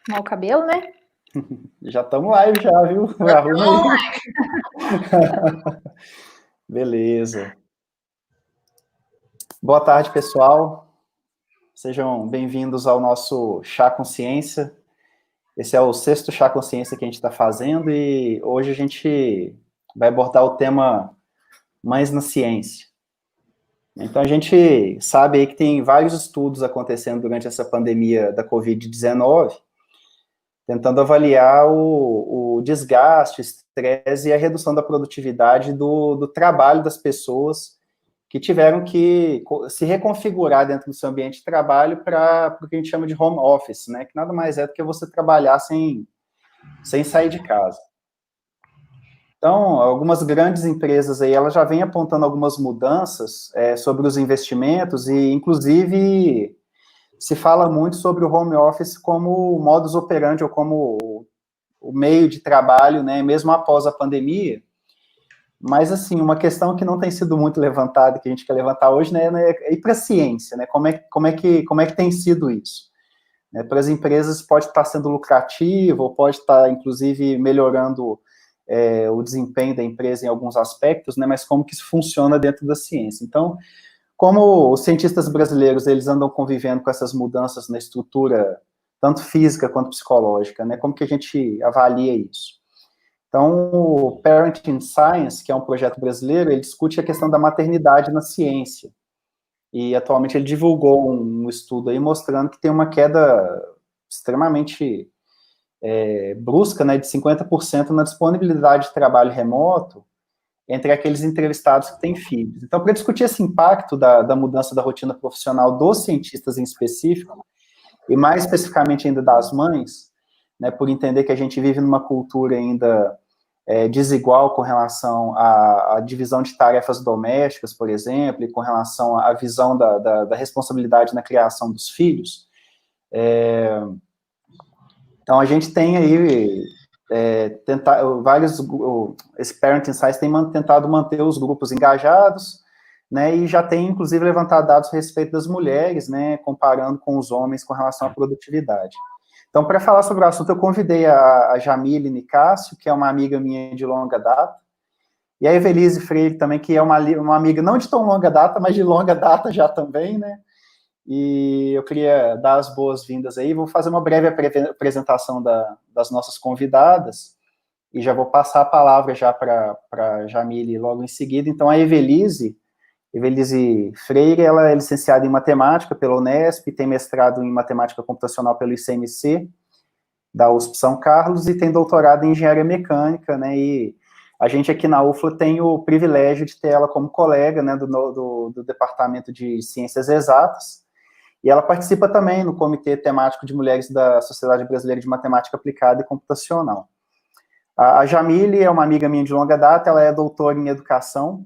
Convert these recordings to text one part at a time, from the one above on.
Arrumar o cabelo, né? Já estamos live já, viu? Arruma aí. Beleza. Boa tarde, pessoal. Sejam bem-vindos ao nosso Chá Consciência. Esse é o 6º Chá Consciência que a gente está fazendo e hoje a gente vai abordar o tema Mães na Ciência. Então a gente sabe aí que tem vários estudos acontecendo durante essa pandemia da Covid-19, tentando avaliar o desgaste, o estresse e a redução da produtividade do trabalho das pessoas que tiveram que se reconfigurar dentro do seu ambiente de trabalho para o que a gente chama de home office, né? Que nada mais é do que você trabalhar sem sair de casa. Então, algumas grandes empresas aí, elas já vêm apontando algumas mudanças sobre os investimentos e, inclusive, se fala muito sobre o home office como modus operandi ou como o meio de trabalho, né, mesmo após a pandemia. Mas, assim, uma questão que não tem sido muito levantada, que a gente quer levantar hoje, né, é ir para a ciência, né, como é que tem sido isso? Para as empresas pode estar sendo lucrativo, ou pode estar, inclusive, melhorando o desempenho da empresa em alguns aspectos, né, mas como que isso funciona dentro da ciência. Então, como os cientistas brasileiros, eles andam convivendo com essas mudanças na estrutura, tanto física quanto psicológica, né, como que a gente avalia isso? Então, o Parenting Science, que é um projeto brasileiro, ele discute a questão da maternidade na ciência, e atualmente ele divulgou um estudo aí mostrando que tem uma queda extremamente brusca, né, de 50% na disponibilidade de trabalho remoto entre aqueles entrevistados que têm filhos. Então, para discutir esse impacto da mudança da rotina profissional dos cientistas em específico, e mais especificamente ainda das mães, né, por entender que a gente vive numa cultura ainda desigual com relação à divisão de tarefas domésticas, por exemplo, e com relação à visão da responsabilidade na criação dos filhos. Então, a gente tem aí esse Parenting Science tem tentado manter os grupos engajados, né, e já tem, inclusive, levantado dados a respeito das mulheres, né, comparando com os homens com relação à produtividade. Então, para falar sobre o assunto, eu convidei a Jamile Nicásio, que é uma amiga minha de longa data, e a Evelise Freire também, que é uma amiga não de tão longa data, mas de longa data já também, né, e eu queria dar as boas-vindas aí, vou fazer uma breve apresentação das nossas convidadas, e já vou passar a palavra já para a Jamile logo em seguida. Então, a Evelise Freire, ela é licenciada em matemática pela Unesp, tem mestrado em matemática computacional pelo ICMC, da USP São Carlos, e tem doutorado em engenharia mecânica, né, e a gente aqui na UFLA tem o privilégio de ter ela como colega, né, do Departamento de Ciências Exatas, e ela participa também no Comitê Temático de Mulheres da Sociedade Brasileira de Matemática Aplicada e Computacional. A Jamile é uma amiga minha de longa data, ela é doutora em Educação,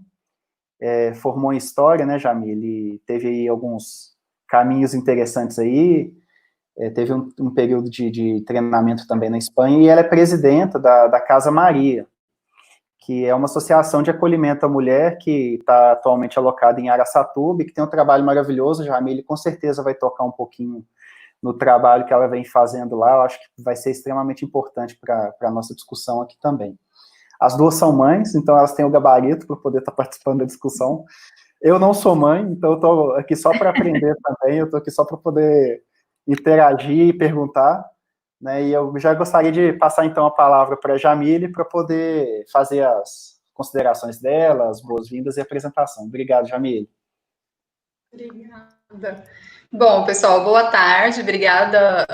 formou em História, né, Jamile? Teve aí alguns caminhos interessantes aí, teve um período de treinamento também na Espanha, e ela é presidenta da Casa Maria, que é uma associação de acolhimento à mulher que está atualmente alocada em Araçatuba, que tem um trabalho maravilhoso. Jamile com certeza vai tocar um pouquinho no trabalho que ela vem fazendo lá, eu acho que vai ser extremamente importante para a nossa discussão aqui também. As duas são mães, então elas têm o gabarito para poder estar participando da discussão. Eu não sou mãe, então eu estou aqui só para aprender também, eu estou aqui só para poder interagir e perguntar, né, e eu já gostaria de passar, então, a palavra para a Jamile para poder fazer as considerações dela, as boas-vindas e a apresentação. Obrigado, Jamile. Obrigada. Bom, pessoal, boa tarde. Obrigada,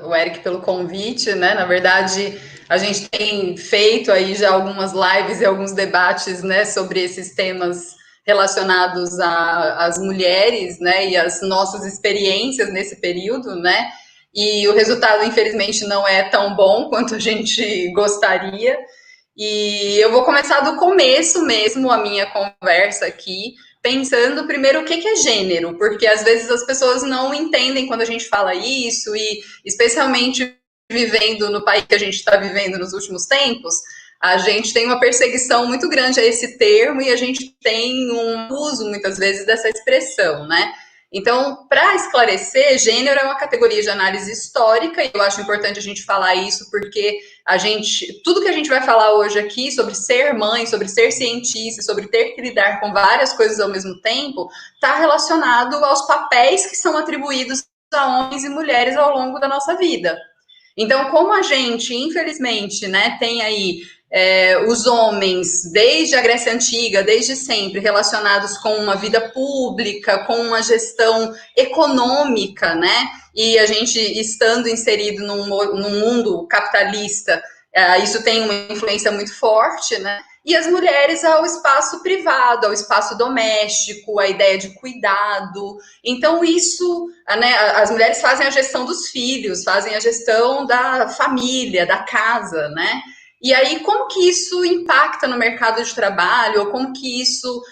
o Eric, pelo convite, né? Na verdade, a gente tem feito aí já algumas lives e alguns debates, né, sobre esses temas relacionados às mulheres, né, e as nossas experiências nesse período, né? E o resultado, infelizmente, não é tão bom quanto a gente gostaria. E eu vou começar do começo mesmo a minha conversa aqui, pensando primeiro o que é gênero, porque às vezes as pessoas não entendem quando a gente fala isso, e especialmente vivendo no país que a gente está vivendo nos últimos tempos, a gente tem uma perseguição muito grande a esse termo e a gente tem um uso muitas vezes dessa expressão, né? Então, para esclarecer, gênero é uma categoria de análise histórica, e eu acho importante a gente falar isso, porque tudo que a gente vai falar hoje aqui sobre ser mãe, sobre ser cientista, sobre ter que lidar com várias coisas ao mesmo tempo, está relacionado aos papéis que são atribuídos a homens e mulheres ao longo da nossa vida. Então, como a gente, infelizmente, né, tem aí os homens, desde a Grécia Antiga, desde sempre, relacionados com uma vida pública, com uma gestão econômica, né? E a gente estando inserido num mundo capitalista, isso tem uma influência muito forte, né? E as mulheres ao espaço privado, ao espaço doméstico, a ideia de cuidado. Então, isso, né, as mulheres fazem a gestão dos filhos, fazem a gestão da família, da casa, né? E aí, como que isso impacta no mercado de trabalho, ou como que isso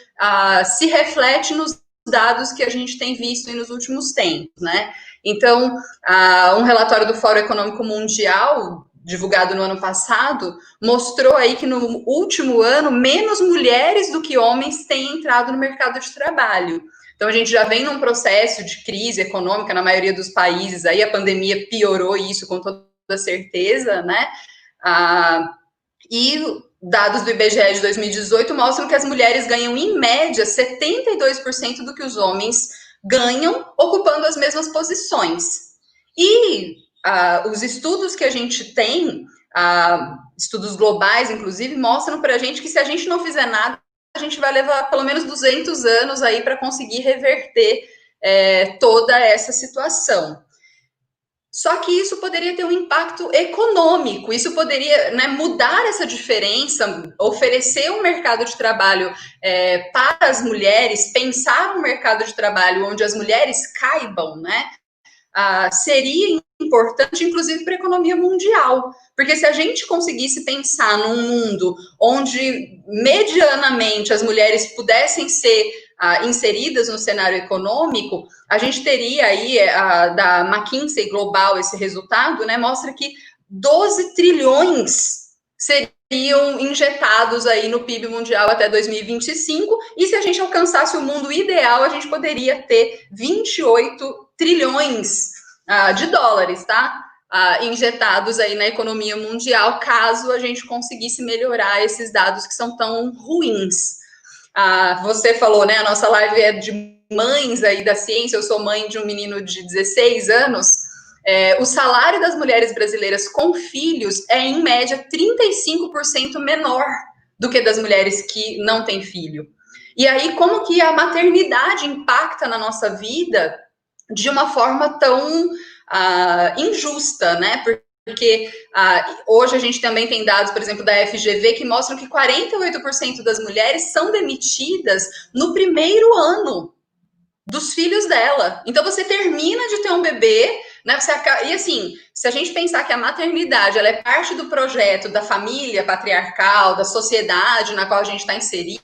se reflete nos dados que a gente tem visto nos últimos tempos, né? Então, um relatório do Fórum Econômico Mundial, divulgado no ano passado, mostrou aí que no último ano, menos mulheres do que homens têm entrado no mercado de trabalho. Então, a gente já vem num processo de crise econômica na maioria dos países, aí a pandemia piorou isso com toda certeza, né? E dados do IBGE de 2018 mostram que as mulheres ganham, em média, 72% do que os homens ganham, ocupando as mesmas posições. E os estudos que a gente tem, estudos globais, inclusive, mostram para a gente que se a gente não fizer nada, a gente vai levar pelo menos 200 anos aí para conseguir reverter toda essa situação. Só que isso poderia ter um impacto econômico, isso poderia, né, mudar essa diferença, oferecer um mercado de trabalho para as mulheres, pensar um mercado de trabalho onde as mulheres caibam, né? Seria importante, inclusive, para a economia mundial. Porque se a gente conseguisse pensar num mundo onde, medianamente, as mulheres pudessem ser inseridas no cenário econômico, a gente teria aí, da McKinsey Global, esse resultado, né, mostra que 12 trilhões seriam injetados aí no PIB mundial até 2025, e se a gente alcançasse o mundo ideal, a gente poderia ter 28 trilhões de dólares, tá? Injetados aí na economia mundial, caso a gente conseguisse melhorar esses dados que são tão ruins. Você falou, né? A nossa live é de mães aí da ciência. Eu sou mãe de um menino de 16 anos. O salário das mulheres brasileiras com filhos é, em média, 35% menor do que das mulheres que não têm filho. E aí, como que a maternidade impacta na nossa vida de uma forma tão injusta, né? Porque hoje a gente também tem dados, por exemplo, da FGV, que mostram que 48% das mulheres são demitidas no primeiro ano dos filhos dela. Então, você termina de ter um bebê, né? E assim, se a gente pensar que a maternidade ela é parte do projeto da família patriarcal, da sociedade na qual a gente está inserido,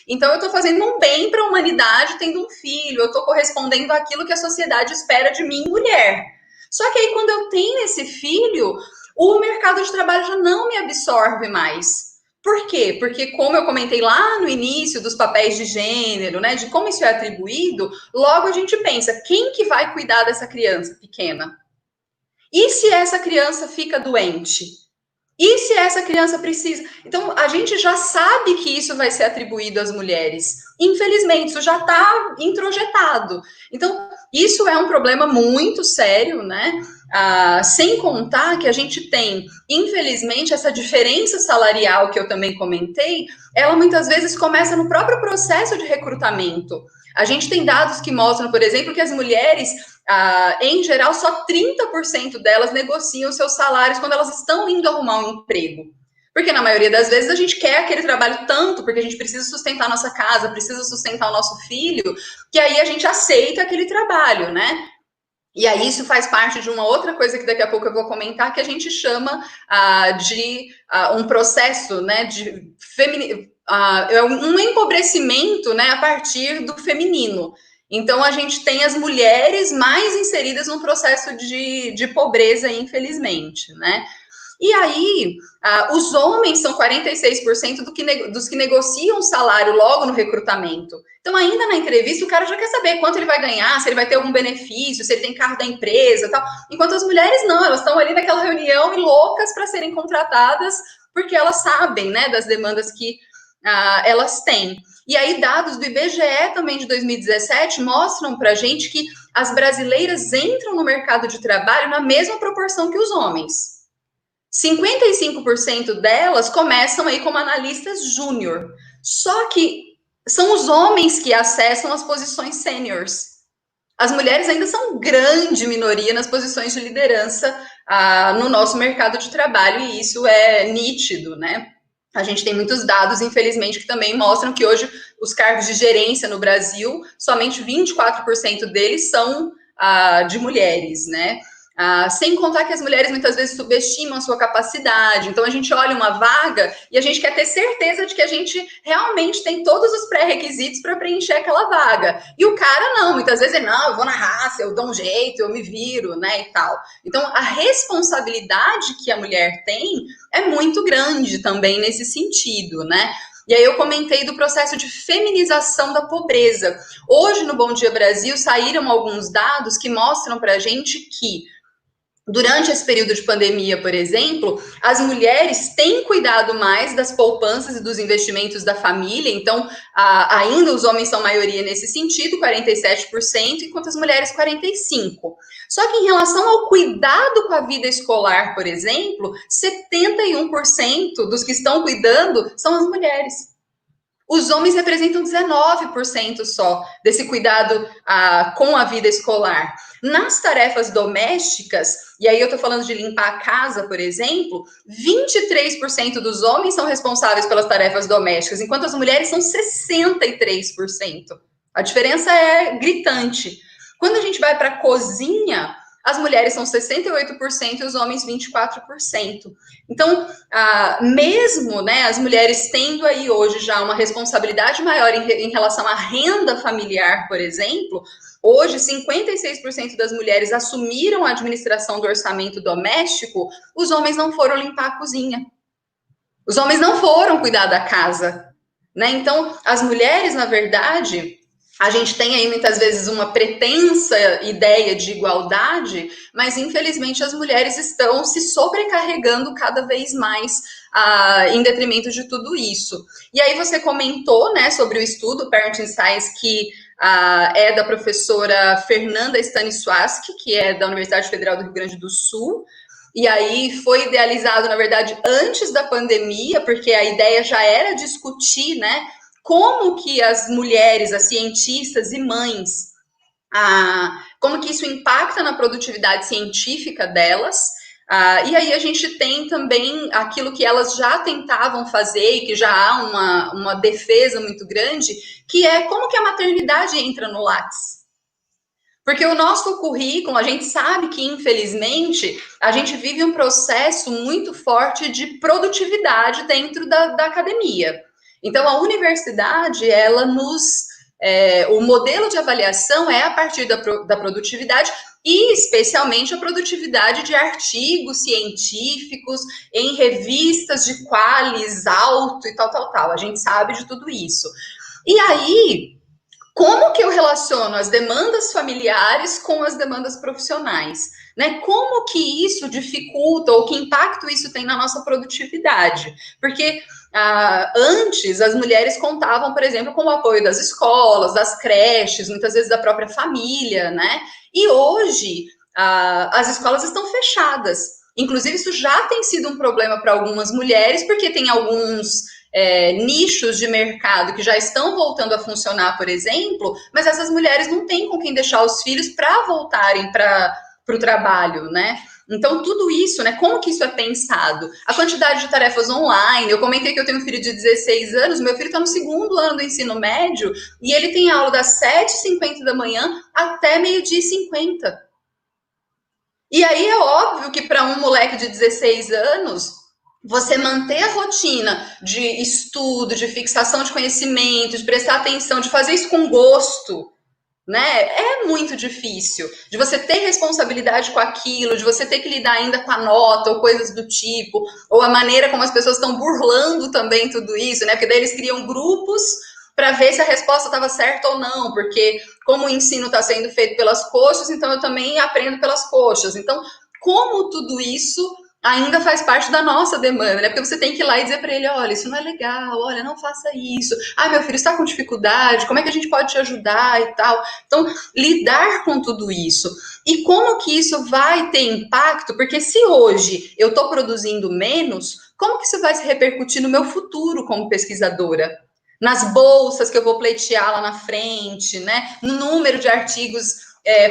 então eu estou fazendo um bem para a humanidade tendo um filho, eu estou correspondendo àquilo que a sociedade espera de mim, mulher. Só que aí, quando eu tenho esse filho, o mercado de trabalho já não me absorve mais. Por quê? Porque, como eu comentei lá no início dos papéis de gênero, né, de como isso é atribuído, logo a gente pensa, quem que vai cuidar dessa criança pequena? E se essa criança fica doente? E se essa criança precisa? Então, a gente já sabe que isso vai ser atribuído às mulheres. Infelizmente, isso já está introjetado. Então, isso é um problema muito sério, né? Sem contar que a gente tem, infelizmente, essa diferença salarial que eu também comentei, ela muitas vezes começa no próprio processo de recrutamento. A gente tem dados que mostram, por exemplo, que as mulheres, em geral, só 30% delas negociam seus salários quando elas estão indo arrumar um emprego. Porque na maioria das vezes a gente quer aquele trabalho tanto, porque a gente precisa sustentar a nossa casa, precisa sustentar o nosso filho, que aí a gente aceita aquele trabalho, né? E aí isso faz parte de uma outra coisa que daqui a pouco eu vou comentar, que a gente chama de um processo, né, de um empobrecimento, né, a partir do feminino. Então, a gente tem as mulheres mais inseridas num processo de pobreza, infelizmente, né? E aí, os homens são 46% dos que negociam o salário logo no recrutamento. Então, ainda na entrevista, o cara já quer saber quanto ele vai ganhar, se ele vai ter algum benefício, se ele tem carro da empresa e tal. Enquanto as mulheres não, elas estão ali naquela reunião e loucas para serem contratadas, porque elas sabem, né, das demandas que elas têm. E aí, dados do IBGE também de 2017 mostram para a gente que as brasileiras entram no mercado de trabalho na mesma proporção que os homens. 55% delas começam aí como analistas júnior. Só que são os homens que acessam as posições sêniores. As mulheres ainda são grande minoria nas posições de liderança no nosso mercado de trabalho, e isso é nítido, né? A gente tem muitos dados, infelizmente, que também mostram que hoje os cargos de gerência no Brasil, somente 24% deles são de mulheres, né? Sem contar que as mulheres muitas vezes subestimam a sua capacidade. Então, a gente olha uma vaga e a gente quer ter certeza de que a gente realmente tem todos os pré-requisitos para preencher aquela vaga. E o cara não, muitas vezes ele, não, eu vou na raça, eu dou um jeito, eu me viro, né, e tal. Então, a responsabilidade que a mulher tem é muito grande também nesse sentido, né? E aí eu comentei do processo de feminização da pobreza. Hoje, no Bom Dia Brasil, saíram alguns dados que mostram para a gente que durante esse período de pandemia, por exemplo, as mulheres têm cuidado mais das poupanças e dos investimentos da família, então ainda os homens são maioria nesse sentido, 47%, enquanto as mulheres 45%. Só que em relação ao cuidado com a vida escolar, por exemplo, 71% dos que estão cuidando são as mulheres. Os homens representam 19% só desse cuidado com a vida escolar. Nas tarefas domésticas, e aí eu estou falando de limpar a casa, por exemplo, 23% dos homens são responsáveis pelas tarefas domésticas, enquanto as mulheres são 63%. A diferença é gritante. Quando a gente vai para a cozinha, as mulheres são 68% e os homens 24%. Então, mesmo, né, as mulheres tendo aí hoje já uma responsabilidade maior em relação à renda familiar, por exemplo, hoje 56% das mulheres assumiram a administração do orçamento doméstico, os homens não foram limpar a cozinha. Os homens não foram cuidar da casa, né? Então, as mulheres, na verdade, a gente tem aí muitas vezes uma pretensa ideia de igualdade, mas infelizmente as mulheres estão se sobrecarregando cada vez mais em detrimento de tudo isso. E aí você comentou, né, sobre o estudo Parenting Science, que é da professora Fernanda Stanisławski, que é da Universidade Federal do Rio Grande do Sul. E aí foi idealizado, na verdade, antes da pandemia, porque a ideia já era discutir, né, como que as mulheres, as cientistas e mães, como que isso impacta na produtividade científica delas. E aí a gente tem também aquilo que elas já tentavam fazer e que já há uma defesa muito grande, que é como que a maternidade entra no Lattes. Porque o nosso currículo, a gente sabe que, infelizmente, a gente vive um processo muito forte de produtividade dentro da academia. Então, a universidade, ela o modelo de avaliação é a partir da produtividade e, especialmente, a produtividade de artigos científicos em revistas de qualis alto e tal. A gente sabe de tudo isso. E aí, como que eu relaciono as demandas familiares com as demandas profissionais? Né? Como que isso dificulta ou que impacto isso tem na nossa produtividade? Porque antes as mulheres contavam, por exemplo, com o apoio das escolas, das creches, muitas vezes da própria família, né? E hoje as escolas estão fechadas. Inclusive, isso já tem sido um problema para algumas mulheres, porque tem alguns nichos de mercado que já estão voltando a funcionar, por exemplo, mas essas mulheres não têm com quem deixar os filhos para voltarem para o trabalho, né? Então, tudo isso, né? Como que isso é pensado? A quantidade de tarefas online. Eu comentei que eu tenho um filho de 16 anos, meu filho está no 2º ano do ensino médio e ele tem aula das 7h50 da manhã até 12h50. E aí é óbvio que para um moleque de 16 anos, você manter a rotina de estudo, de fixação de conhecimento, de prestar atenção, de fazer isso com gosto, né? É muito difícil de você ter responsabilidade com aquilo, de você ter que lidar ainda com a nota ou coisas do tipo, ou a maneira como as pessoas estão burlando também tudo isso, né? Porque daí eles criam grupos para ver se a resposta estava certa ou não, porque como o ensino está sendo feito pelas coxas, então eu também aprendo pelas coxas. Então, como tudo isso ainda faz parte da nossa demanda, né? Porque você tem que ir lá e dizer para ele, olha, isso não é legal, olha, não faça isso. Ah, meu filho está com dificuldade, como é que a gente pode te ajudar e tal. Então, lidar com tudo isso. E como que isso vai ter impacto? Porque se hoje eu estou produzindo menos, como que isso vai se repercutir no meu futuro como pesquisadora? Nas bolsas que eu vou pleitear lá na frente, né? No número de artigos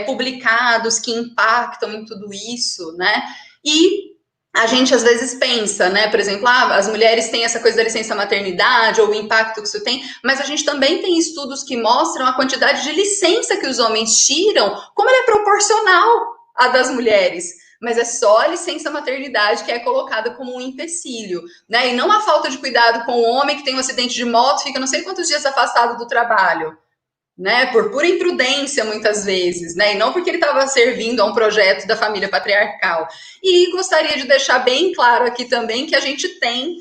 publicados que impactam em tudo isso, né? E a gente às vezes pensa, né? Por exemplo, as mulheres têm essa coisa da licença maternidade ou o impacto que isso tem, mas a gente também tem estudos que mostram a quantidade de licença que os homens tiram, como ela é proporcional à das mulheres. Mas é só a licença maternidade que é colocada como um empecilho, né? E não a falta de cuidado com o homem que tem um acidente de moto, fica não sei quantos dias afastado do trabalho, né, por pura imprudência muitas vezes, né, e não porque ele estava servindo a um projeto da família patriarcal. E gostaria de deixar bem claro aqui também que a gente tem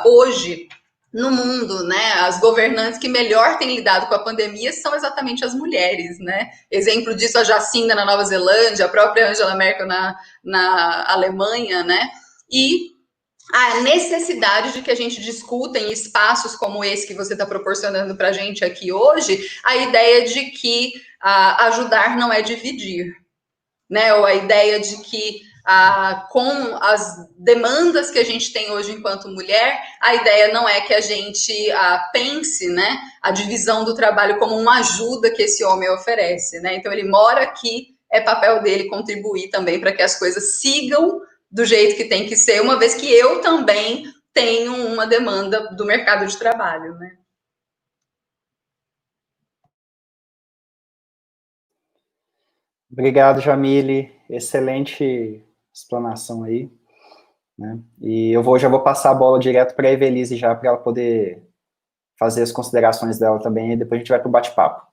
hoje no mundo, né, as governantes que melhor têm lidado com a pandemia são exatamente as mulheres, né, exemplo disso a Jacinda na Nova Zelândia, a própria Angela Merkel na Alemanha, né, e a necessidade de que a gente discuta em espaços como esse que você está proporcionando para a gente aqui hoje, a ideia de que ajudar não é dividir, né? Ou a ideia de que com as demandas que a gente tem hoje enquanto mulher, a ideia não é que a gente pense, né, a divisão do trabalho como uma ajuda que esse homem oferece, né? Então ele mora aqui, é papel dele contribuir também para que as coisas sigam do jeito que tem que ser, uma vez que eu também tenho uma demanda do mercado de trabalho, né? Obrigado, Jamile. Excelente explanação aí, né? E já vou passar a bola direto para a Evelise já, para ela poder fazer as considerações dela também, e depois a gente vai para o bate-papo.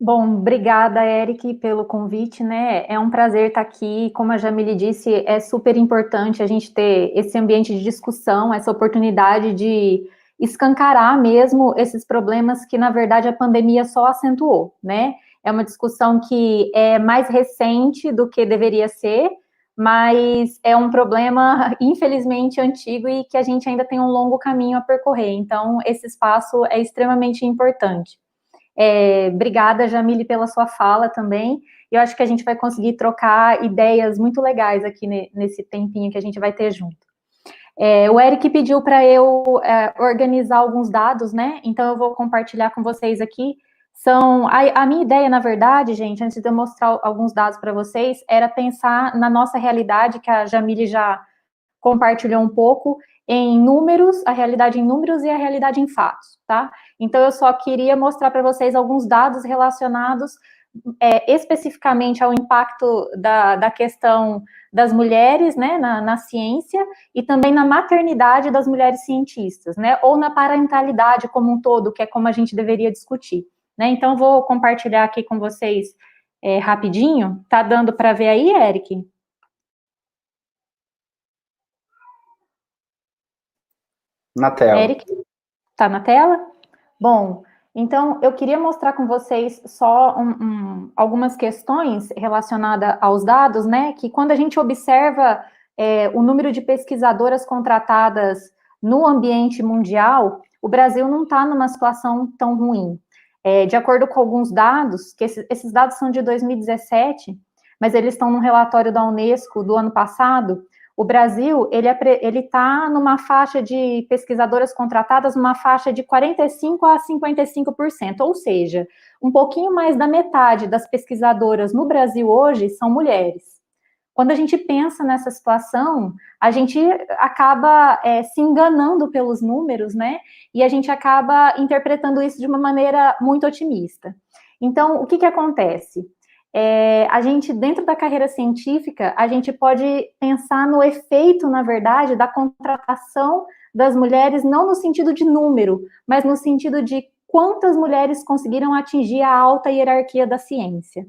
Bom, obrigada, Eric, pelo convite, né? É um prazer estar aqui. Como a Jamile disse, é super importante a gente ter esse ambiente de discussão, essa oportunidade de escancarar mesmo esses problemas que, na verdade, a pandemia só acentuou, né? É uma discussão que é mais recente do que deveria ser, mas é um problema, infelizmente, antigo e que a gente ainda tem um longo caminho a percorrer. Então, esse espaço é extremamente importante. Obrigada, Jamile, pela sua fala também. Eu acho que a gente vai conseguir trocar ideias muito legais aqui nesse tempinho que a gente vai ter junto. O Eric pediu para eu organizar alguns dados, né? Então eu vou compartilhar com vocês aqui. A minha ideia, na verdade, gente, antes de eu mostrar alguns dados para vocês, era pensar na nossa realidade, que a Jamile já compartilhou um pouco, em números, a realidade em números e a realidade em fatos, tá? Então, eu só queria mostrar para vocês alguns dados relacionados especificamente ao impacto da questão das mulheres, né, na ciência, e também na maternidade das mulheres cientistas, né, ou na parentalidade como um todo, que é como a gente deveria discutir, né? Então, eu vou compartilhar aqui com vocês rapidinho. Tá dando para ver aí, Eric? Na tela. Eric, tá na tela? Bom, então eu queria mostrar com vocês só algumas questões relacionadas aos dados, né? Que quando a gente observa o número de pesquisadoras contratadas no ambiente mundial, o Brasil não está numa situação tão ruim. De acordo com alguns dados, que esses dados são de 2017, mas eles estão no relatório da Unesco do ano passado. O Brasil, ele está numa faixa de pesquisadoras contratadas, numa faixa de 45% a 55%, ou seja, um pouquinho mais da metade das pesquisadoras no Brasil hoje são mulheres. Quando a gente pensa nessa situação, a gente acaba se enganando pelos números, né? E a gente acaba interpretando isso de uma maneira muito otimista. Então, o que acontece? A gente, dentro da carreira científica, a gente pode pensar no efeito, na verdade, da contratação das mulheres, não no sentido de número, mas no sentido de quantas mulheres conseguiram atingir a alta hierarquia da ciência.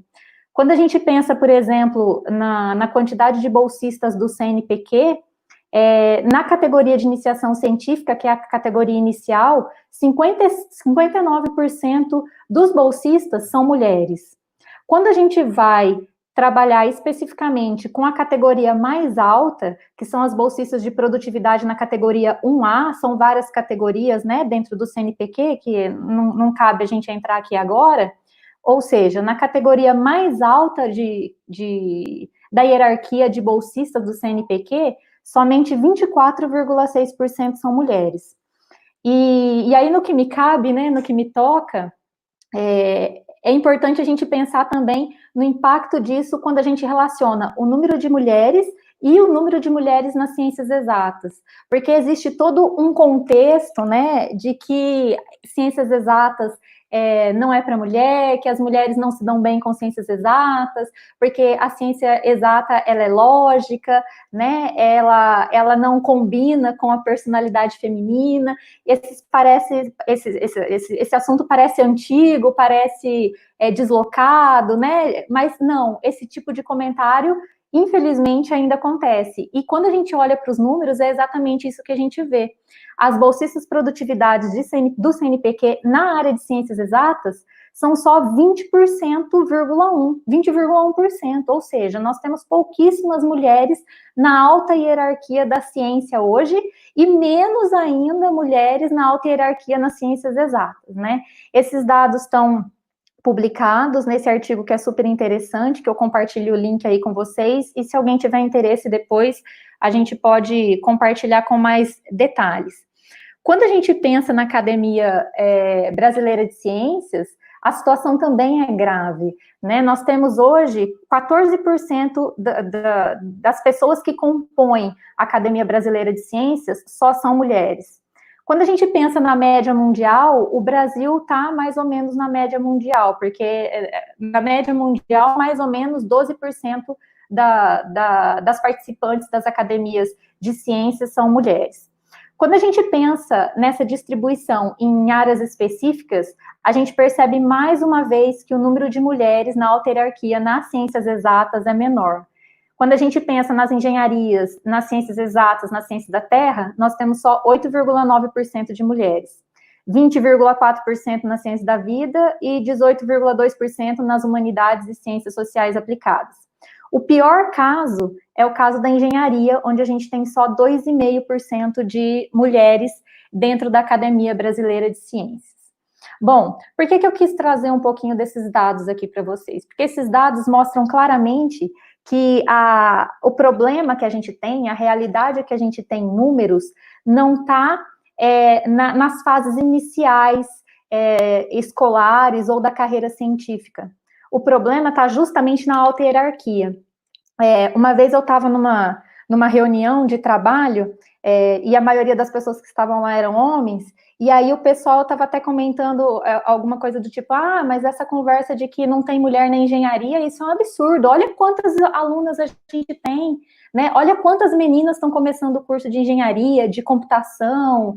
Quando a gente pensa, por exemplo, na quantidade de bolsistas do CNPq, na categoria de iniciação científica, que é a categoria inicial, 59% dos bolsistas são mulheres. Quando a gente vai trabalhar especificamente com a categoria mais alta, que são as bolsistas de produtividade na categoria 1A, são várias categorias, né, dentro do CNPq, que não cabe a gente entrar aqui agora, ou seja, na categoria mais alta da hierarquia de bolsistas do CNPq, somente 24,6% são mulheres. E aí, no que me cabe, né, no que me toca, é importante a gente pensar também no impacto disso quando a gente relaciona o número de mulheres e o número de mulheres nas ciências exatas, porque existe todo um contexto, né, de que ciências exatas não é para mulher, que as mulheres não se dão bem com ciências exatas, porque a ciência exata, ela é lógica, né, ela não combina com a personalidade feminina. Esse assunto parece antigo, parece deslocado, né, mas não, esse tipo de comentário, infelizmente, ainda acontece. E quando a gente olha para os números, é exatamente isso que a gente vê. As bolsistas produtividades do CNPq na área de ciências exatas são só 20,1%, ou seja, nós temos pouquíssimas mulheres na alta hierarquia da ciência hoje, e menos ainda mulheres na alta hierarquia nas ciências exatas, né? Esses dados estão publicados nesse artigo que é super interessante, que eu compartilho o link aí com vocês, e se alguém tiver interesse depois, a gente pode compartilhar com mais detalhes. Quando a gente pensa na Academia Brasileira de Ciências, a situação também é grave, né? Nós temos hoje 14% das pessoas que compõem a Academia Brasileira de Ciências só são mulheres. Quando a gente pensa na média mundial, o Brasil está mais ou menos na média mundial, porque na média mundial, mais ou menos 12% das participantes das academias de ciências são mulheres. Quando a gente pensa nessa distribuição em áreas específicas, a gente percebe mais uma vez que o número de mulheres na alta hierarquia nas ciências exatas é menor. Quando a gente pensa nas engenharias, nas ciências exatas, na ciência da terra, nós temos só 8,9% de mulheres, 20,4% na ciência da vida e 18,2% nas humanidades e ciências sociais aplicadas. O pior caso é o caso da engenharia, onde a gente tem só 2,5% de mulheres dentro da Academia Brasileira de Ciências. Bom, por que eu quis trazer um pouquinho desses dados aqui para vocês? Porque esses dados mostram claramente que o problema que a gente tem, a realidade que a gente tem em números, não está nas fases iniciais escolares ou da carreira científica. O problema está justamente na alta hierarquia. Uma vez eu estava numa reunião de trabalho, e a maioria das pessoas que estavam lá eram homens, e aí o pessoal estava até comentando alguma coisa do tipo, mas essa conversa de que não tem mulher na engenharia, isso é um absurdo, olha quantas alunas a gente tem, né? Olha quantas meninas estão começando o curso de engenharia, de computação,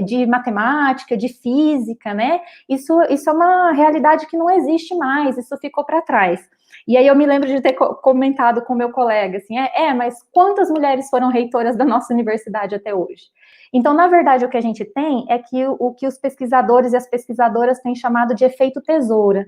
de matemática, de física, né? Isso é uma realidade que não existe mais, isso ficou para trás. E aí eu me lembro de ter comentado com meu colega, assim, mas quantas mulheres foram reitoras da nossa universidade até hoje? Então, na verdade, o que a gente tem é que o que os pesquisadores e as pesquisadoras têm chamado de efeito tesoura.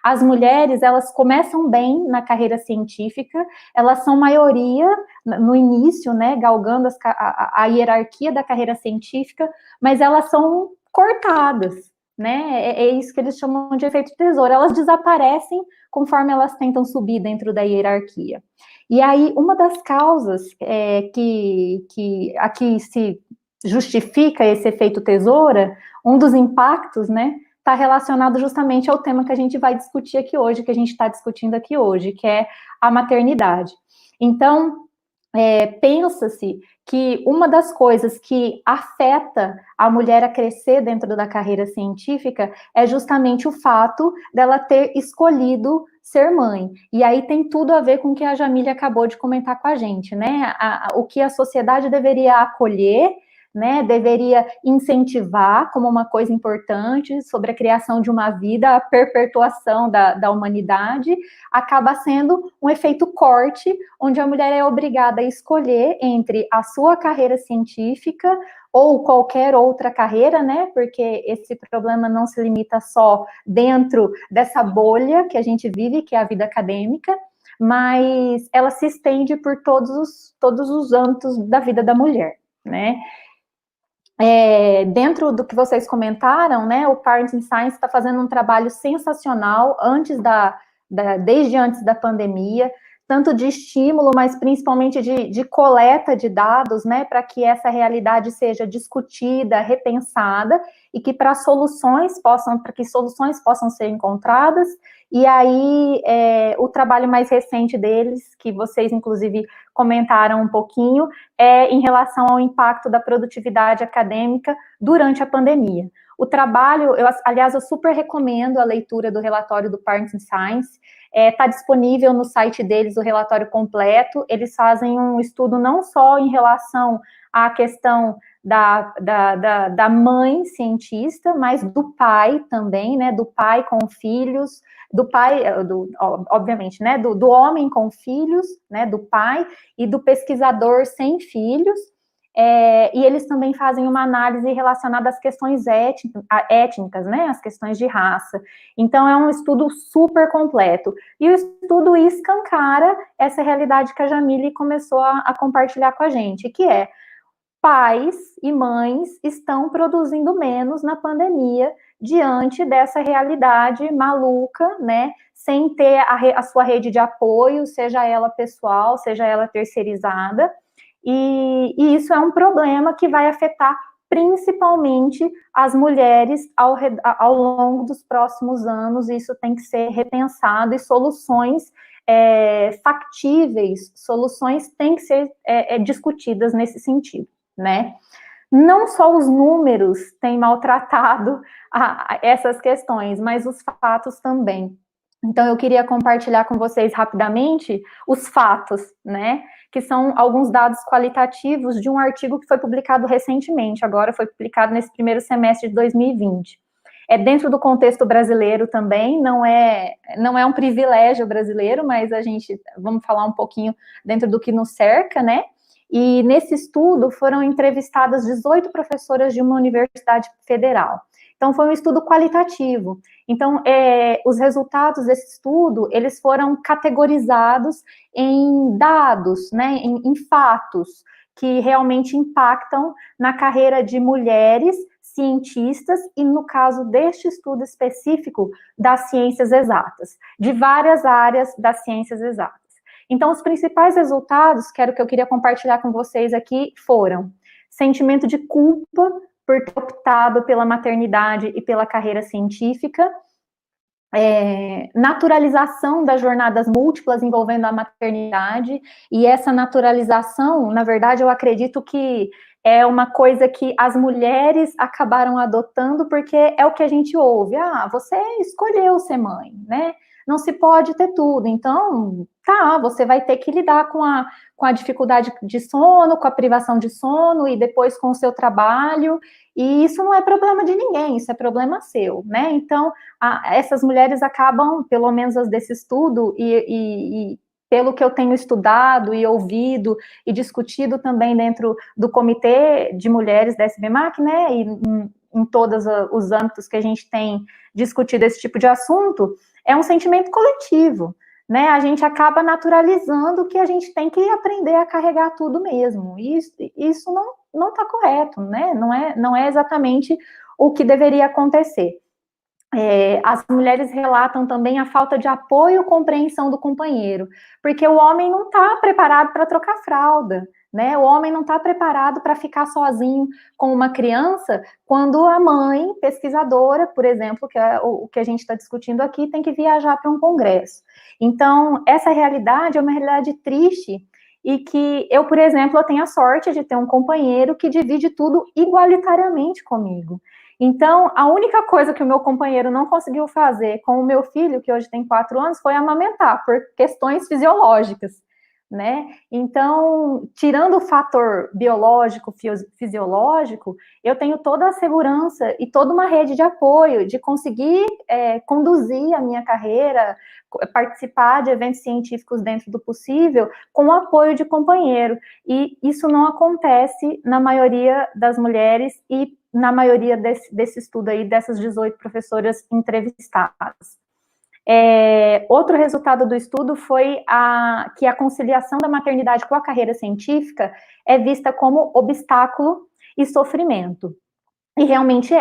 As mulheres, elas começam bem na carreira científica, elas são maioria no início, né, galgando a hierarquia da carreira científica, mas elas são cortadas, né, é isso que eles chamam de efeito tesoura, elas desaparecem conforme elas tentam subir dentro da hierarquia. E aí, uma das causas que aqui se justifica esse efeito tesoura, um dos impactos, né, está relacionado justamente ao tema que a gente vai discutir aqui hoje, que a gente está discutindo aqui hoje, que é a maternidade. Então, pensa-se que uma das coisas que afeta a mulher a crescer dentro da carreira científica é justamente o fato dela ter escolhido ser mãe. E aí tem tudo a ver com o que a Jamília acabou de comentar com a gente, né? O que a sociedade deveria acolher, né, deveria incentivar como uma coisa importante sobre a criação de uma vida, a perpetuação da humanidade, acaba sendo um efeito corte, onde a mulher é obrigada a escolher entre a sua carreira científica ou qualquer outra carreira, né, porque esse problema não se limita só dentro dessa bolha que a gente vive, que é a vida acadêmica, mas ela se estende por todos os âmbitos da vida da mulher, né. Dentro do que vocês comentaram, né, o Parenting Science está fazendo um trabalho sensacional desde antes da pandemia, tanto de estímulo, mas principalmente de coleta de dados, né, para que essa realidade seja discutida, repensada, e que para que soluções possam ser encontradas. E aí, o trabalho mais recente deles, que vocês, inclusive, comentaram um pouquinho, em relação ao impacto da produtividade acadêmica durante a pandemia. O trabalho, aliás, eu super recomendo a leitura do relatório do Parenting Science, está disponível no site deles o relatório completo. Eles fazem um estudo não só em relação à questão da mãe cientista, mas do pai também, né, do pai com filhos, obviamente, né, do homem com filhos, né, do pai, e do pesquisador sem filhos, e eles também fazem uma análise relacionada às questões étnicas, né, as questões de raça. Então, é um estudo super completo. E o estudo escancara essa realidade que a Jamile começou a compartilhar com a gente, que é: pais e mães estão produzindo menos na pandemia diante dessa realidade maluca, né, sem ter a sua rede de apoio, seja ela pessoal, seja ela terceirizada, e isso é um problema que vai afetar principalmente as mulheres ao longo dos próximos anos. Isso tem que ser repensado, e soluções factíveis, soluções têm que ser discutidas nesse sentido, né? Não só os números têm maltratado essas questões, mas os fatos também. Então, eu queria compartilhar com vocês rapidamente os fatos, né, que são alguns dados qualitativos de um artigo que foi publicado recentemente, agora foi publicado nesse primeiro semestre de 2020. Dentro do contexto brasileiro também, não é um privilégio brasileiro, mas vamos falar um pouquinho dentro do que nos cerca, né? E nesse estudo foram entrevistadas 18 professoras de uma universidade federal. Então, foi um estudo qualitativo. Então, os resultados desse estudo, eles foram categorizados em dados, né, em fatos, que realmente impactam na carreira de mulheres cientistas, e no caso deste estudo específico, das ciências exatas, de várias áreas das ciências exatas. Então, os principais resultados, que era o que eu queria compartilhar com vocês aqui, foram sentimento de culpa por ter optado pela maternidade e pela carreira científica, naturalização das jornadas múltiplas envolvendo a maternidade, e essa naturalização, na verdade, eu acredito que é uma coisa que as mulheres acabaram adotando, porque é o que a gente ouve: você escolheu ser mãe, né? Não se pode ter tudo, então, você vai ter que lidar com a dificuldade de sono, com a privação de sono, e depois com o seu trabalho, e isso não é problema de ninguém, isso é problema seu, né? Então, essas mulheres acabam, pelo menos as desse estudo, e pelo que eu tenho estudado e ouvido e discutido também dentro do Comitê de Mulheres da SBMAC, né, e em todos os âmbitos que a gente tem discutido esse tipo de assunto, é um sentimento coletivo, né? A gente acaba naturalizando que a gente tem que aprender a carregar tudo mesmo, e isso não está correto, né? Não é exatamente o que deveria acontecer. As mulheres relatam também a falta de apoio e compreensão do companheiro, porque o homem não está preparado para trocar fralda, né? O homem não está preparado para ficar sozinho com uma criança quando a mãe, pesquisadora, por exemplo, que é o que a gente está discutindo aqui, tem que viajar para um congresso. Então, essa realidade é uma realidade triste, e que eu, por exemplo, eu tenho a sorte de ter um companheiro que divide tudo igualitariamente comigo. Então, a única coisa que o meu companheiro não conseguiu fazer com o meu filho, que hoje tem 4 anos, foi amamentar, por questões fisiológicas. né? Então, tirando o fator biológico, fisiológico, eu tenho toda a segurança e toda uma rede de apoio de conseguir conduzir a minha carreira, participar de eventos científicos dentro do possível, com o apoio de companheiro. E isso não acontece na maioria das mulheres e na maioria desse estudo aí, dessas 18 professoras entrevistadas. Outro resultado do estudo foi que a conciliação da maternidade com a carreira científica é vista como obstáculo e sofrimento. E realmente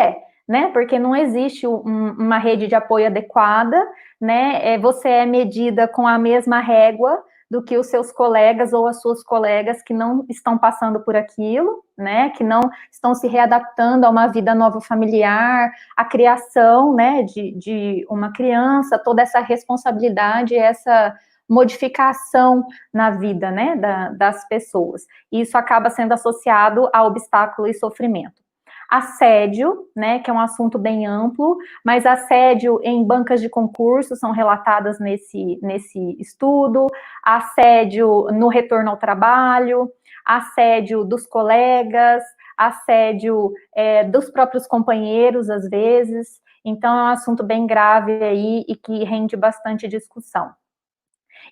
né? Porque não existe uma rede de apoio adequada, né? Você é medida com a mesma régua do que os seus colegas ou as suas colegas que não estão passando por aquilo, né, que não estão se readaptando a uma vida nova familiar, a criação, né, de uma criança, toda essa responsabilidade, essa modificação na vida, né, das pessoas. E isso acaba sendo associado a obstáculo e sofrimento. Assédio, né, que é um assunto bem amplo, mas assédio em bancas de concurso são relatadas nesse estudo, assédio no retorno ao trabalho, assédio dos colegas, assédio dos próprios companheiros, às vezes. Então, é um assunto bem grave aí e que rende bastante discussão.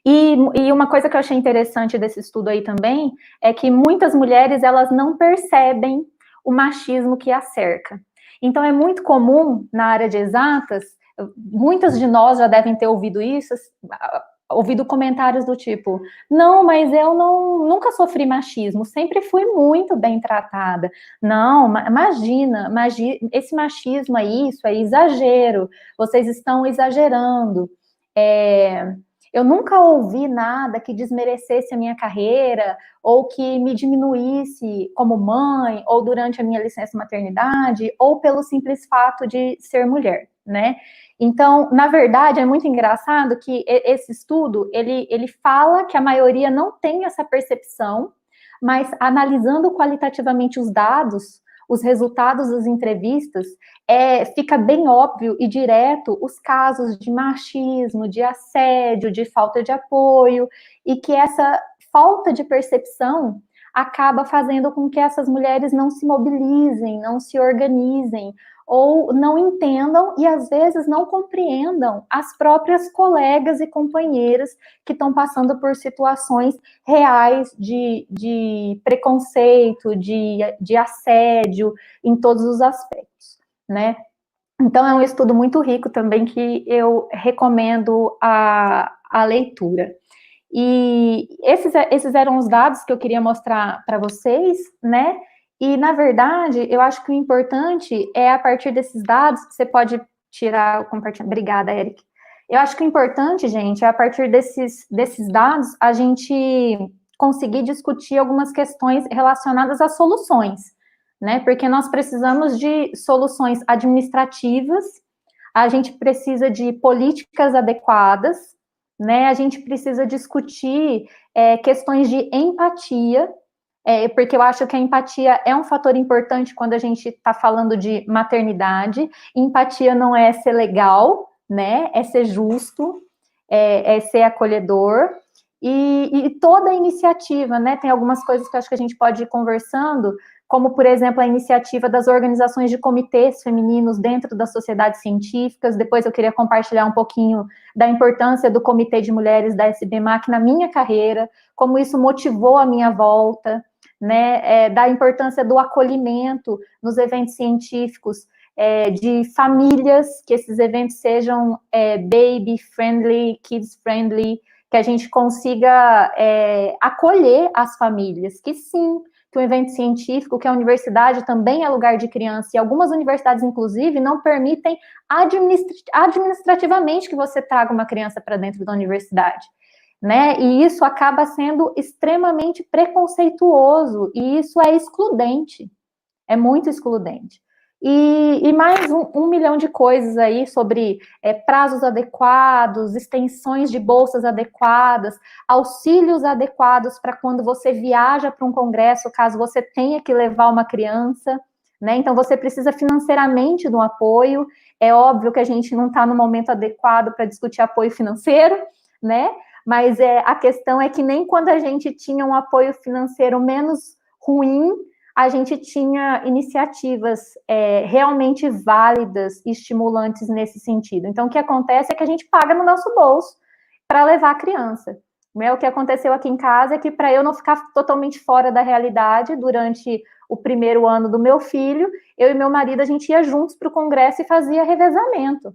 E uma coisa que eu achei interessante desse estudo aí também é que muitas mulheres, elas não percebem o machismo que a cerca. Então, é muito comum na área de exatas, muitas de nós já devem ter ouvido isso, ouvido comentários do tipo, não, mas eu nunca sofri machismo, sempre fui muito bem tratada. Não, imagina, esse machismo aí, isso é exagero, vocês estão exagerando. Eu nunca ouvi nada que desmerecesse a minha carreira ou que me diminuísse como mãe ou durante a minha licença maternidade ou pelo simples fato de ser mulher, né? Então, na verdade, é muito engraçado que esse estudo, ele fala que a maioria não tem essa percepção, mas analisando qualitativamente os dados, os resultados das entrevistas, fica bem óbvio e direto os casos de machismo, de assédio, de falta de apoio, e que essa falta de percepção acaba fazendo com que essas mulheres não se mobilizem, não se organizem, ou não entendam e, às vezes, não compreendam as próprias colegas e companheiras que estão passando por situações reais de preconceito, de assédio, em todos os aspectos, né? Então, é um estudo muito rico também que eu recomendo a leitura. E esses eram os dados que eu queria mostrar para vocês, né? E, na verdade, eu acho que o importante é, a partir desses dados, você pode tirar o compartilhamento. Obrigada, Eric. Eu acho que o importante, gente, é, a partir desses dados, a gente conseguir discutir algumas questões relacionadas a soluções, né? Porque nós precisamos de soluções administrativas, a gente precisa de políticas adequadas, né? A gente precisa discutir questões de empatia, porque eu acho que a empatia é um fator importante quando a gente está falando de maternidade. Empatia não é ser legal, né? É ser justo, é ser acolhedor. E toda a iniciativa, né? Tem algumas coisas que eu acho que a gente pode ir conversando, como, por exemplo, a iniciativa das organizações de comitês femininos dentro das sociedades científicas. Depois eu queria compartilhar um pouquinho da importância do Comitê de Mulheres da SBMAC na minha carreira, como isso motivou a minha volta, né, da importância do acolhimento nos eventos científicos, de famílias, que esses eventos sejam baby-friendly, kids-friendly, que a gente consiga acolher as famílias, que sim, que o evento científico, que a universidade também é lugar de criança, e algumas universidades, inclusive, não permitem administrativamente que você traga uma criança para dentro da universidade, né? E isso acaba sendo extremamente preconceituoso, e isso é excludente, é muito excludente. E mais um milhão de coisas aí sobre prazos adequados, extensões de bolsas adequadas, auxílios adequados para quando você viaja para um congresso, caso você tenha que levar uma criança, né? Então, você precisa financeiramente de um apoio. É óbvio que a gente não está no momento adequado para discutir apoio financeiro, né? Mas a questão é que nem quando a gente tinha um apoio financeiro menos ruim, a gente tinha iniciativas realmente válidas e estimulantes nesse sentido. Então, o que acontece é que a gente paga no nosso bolso para levar a criança. O que aconteceu aqui em casa é que, para eu não ficar totalmente fora da realidade, durante o primeiro ano do meu filho, eu e meu marido, a gente ia juntos para o congresso e fazia revezamento.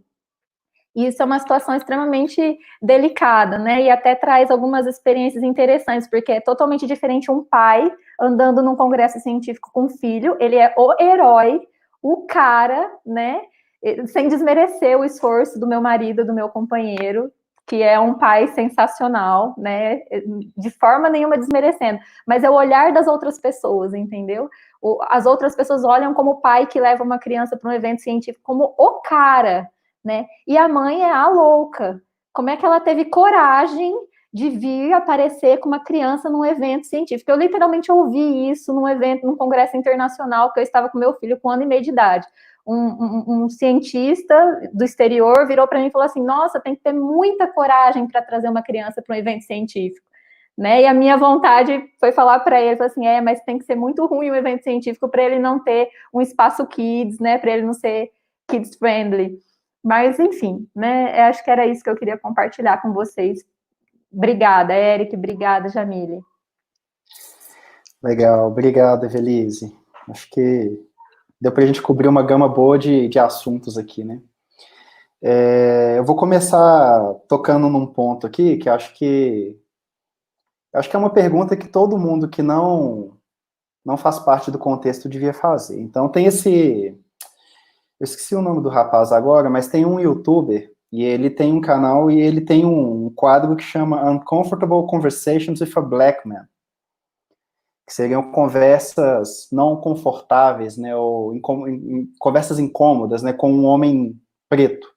E isso é uma situação extremamente delicada, né? E até traz algumas experiências interessantes, porque é totalmente diferente um pai andando num congresso científico com um filho, ele é o herói, o cara, né? Sem desmerecer o esforço do meu marido, do meu companheiro, que é um pai sensacional, né? De forma nenhuma desmerecendo, mas é o olhar das outras pessoas, entendeu? As outras pessoas olham como o pai que leva uma criança para um evento científico como o cara, né? E a mãe é a louca. Como é que ela teve coragem de vir aparecer com uma criança num evento científico? Eu literalmente ouvi isso num evento, num congresso internacional, que eu estava com meu filho com 1 ano e meio de idade. Um cientista do exterior virou para mim e falou assim: nossa, tem que ter muita coragem para trazer uma criança para um evento científico, né? E a minha vontade foi falar para ele assim: mas tem que ser muito ruim o evento científico para ele não ter um espaço kids, né? Para ele não ser kids friendly. Mas, enfim, né? Eu acho que era isso que eu queria compartilhar com vocês. Obrigada, Eric. Obrigada, Jamile. Legal, obrigado, Evelise. Acho que deu para a gente cobrir uma gama boa de assuntos aqui, né? Eu vou começar tocando num ponto aqui que acho que é uma pergunta que todo mundo que não faz parte do contexto devia fazer. Então tem eu esqueci o nome do rapaz agora, mas tem um youtuber e ele tem um canal e ele tem um quadro que chama Uncomfortable Conversations with a Black Man, que seriam conversas não confortáveis, né, ou conversas incômodas, né, com um homem preto.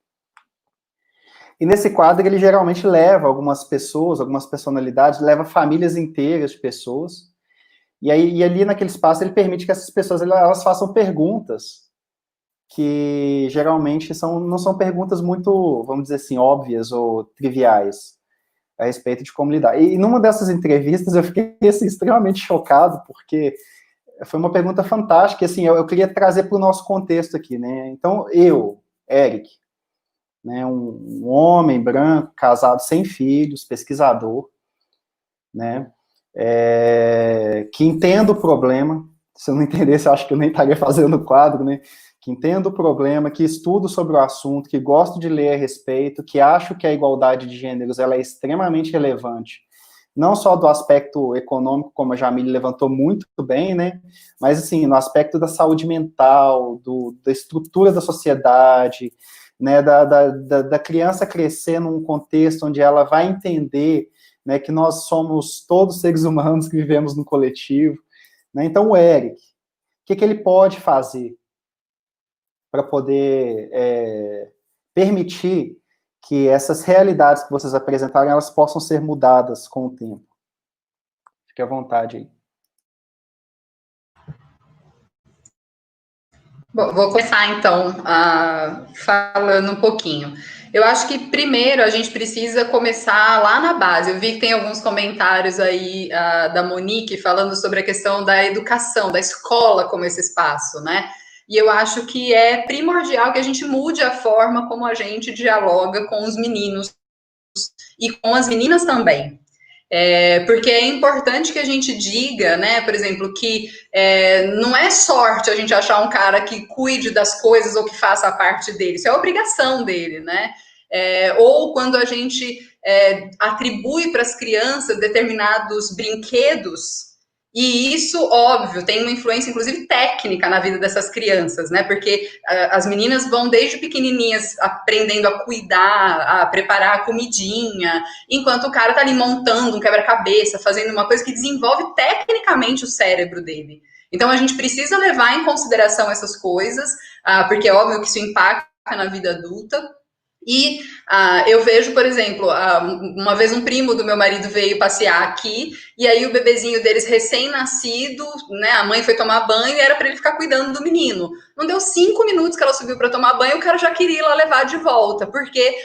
E nesse quadro ele geralmente leva algumas pessoas, algumas personalidades, leva famílias inteiras de pessoas, e ali naquele espaço ele permite que essas pessoas elas façam perguntas que geralmente não são perguntas muito, vamos dizer assim, óbvias ou triviais a respeito de como lidar. E numa dessas entrevistas eu fiquei assim, extremamente chocado, porque foi uma pergunta fantástica, assim, eu queria trazer para o nosso contexto aqui, né? Então, Eric, né, um homem branco, casado, sem filhos, pesquisador, né, que entendo o problema. Se eu não entendesse, eu acho que eu nem estaria fazendo o quadro, né? Que entendo o problema, que estudo sobre o assunto, que gosto de ler a respeito, que acho que a igualdade de gêneros ela é extremamente relevante, não só do aspecto econômico, como a Jamile levantou muito bem, né, mas assim, no aspecto da saúde mental, da estrutura da sociedade, né, da criança crescer num contexto onde ela vai entender, né, que nós somos todos seres humanos que vivemos no coletivo, né? Então o Eric, o que ele pode fazer para poder permitir que essas realidades que vocês apresentaram, elas possam ser mudadas com o tempo? Fique à vontade aí. Bom, vou começar, então, falando um pouquinho. Eu acho que, primeiro, a gente precisa começar lá na base. Eu vi que tem alguns comentários aí da Monique falando sobre a questão da educação, da escola como esse espaço, né? E eu acho que é primordial que a gente mude a forma como a gente dialoga com os meninos e com as meninas também. Porque é importante que a gente diga, né, por exemplo, que não é sorte a gente achar um cara que cuide das coisas ou que faça a parte dele, isso é obrigação dele, né? Ou quando a gente atribui para as crianças determinados brinquedos, e isso, óbvio, tem uma influência, inclusive, técnica na vida dessas crianças, né? Porque as meninas vão, desde pequenininhas, aprendendo a cuidar, a preparar a comidinha, enquanto o cara tá ali montando um quebra-cabeça, fazendo uma coisa que desenvolve tecnicamente o cérebro dele. Então, a gente precisa levar em consideração essas coisas, porque é óbvio que isso impacta na vida adulta. E eu vejo, por exemplo, uma vez um primo do meu marido veio passear aqui, e aí o bebezinho deles recém-nascido, né, a mãe foi tomar banho e era para ele ficar cuidando do menino. Não deu 5 minutos que ela subiu para tomar banho, o cara já queria ir lá levar de volta, porque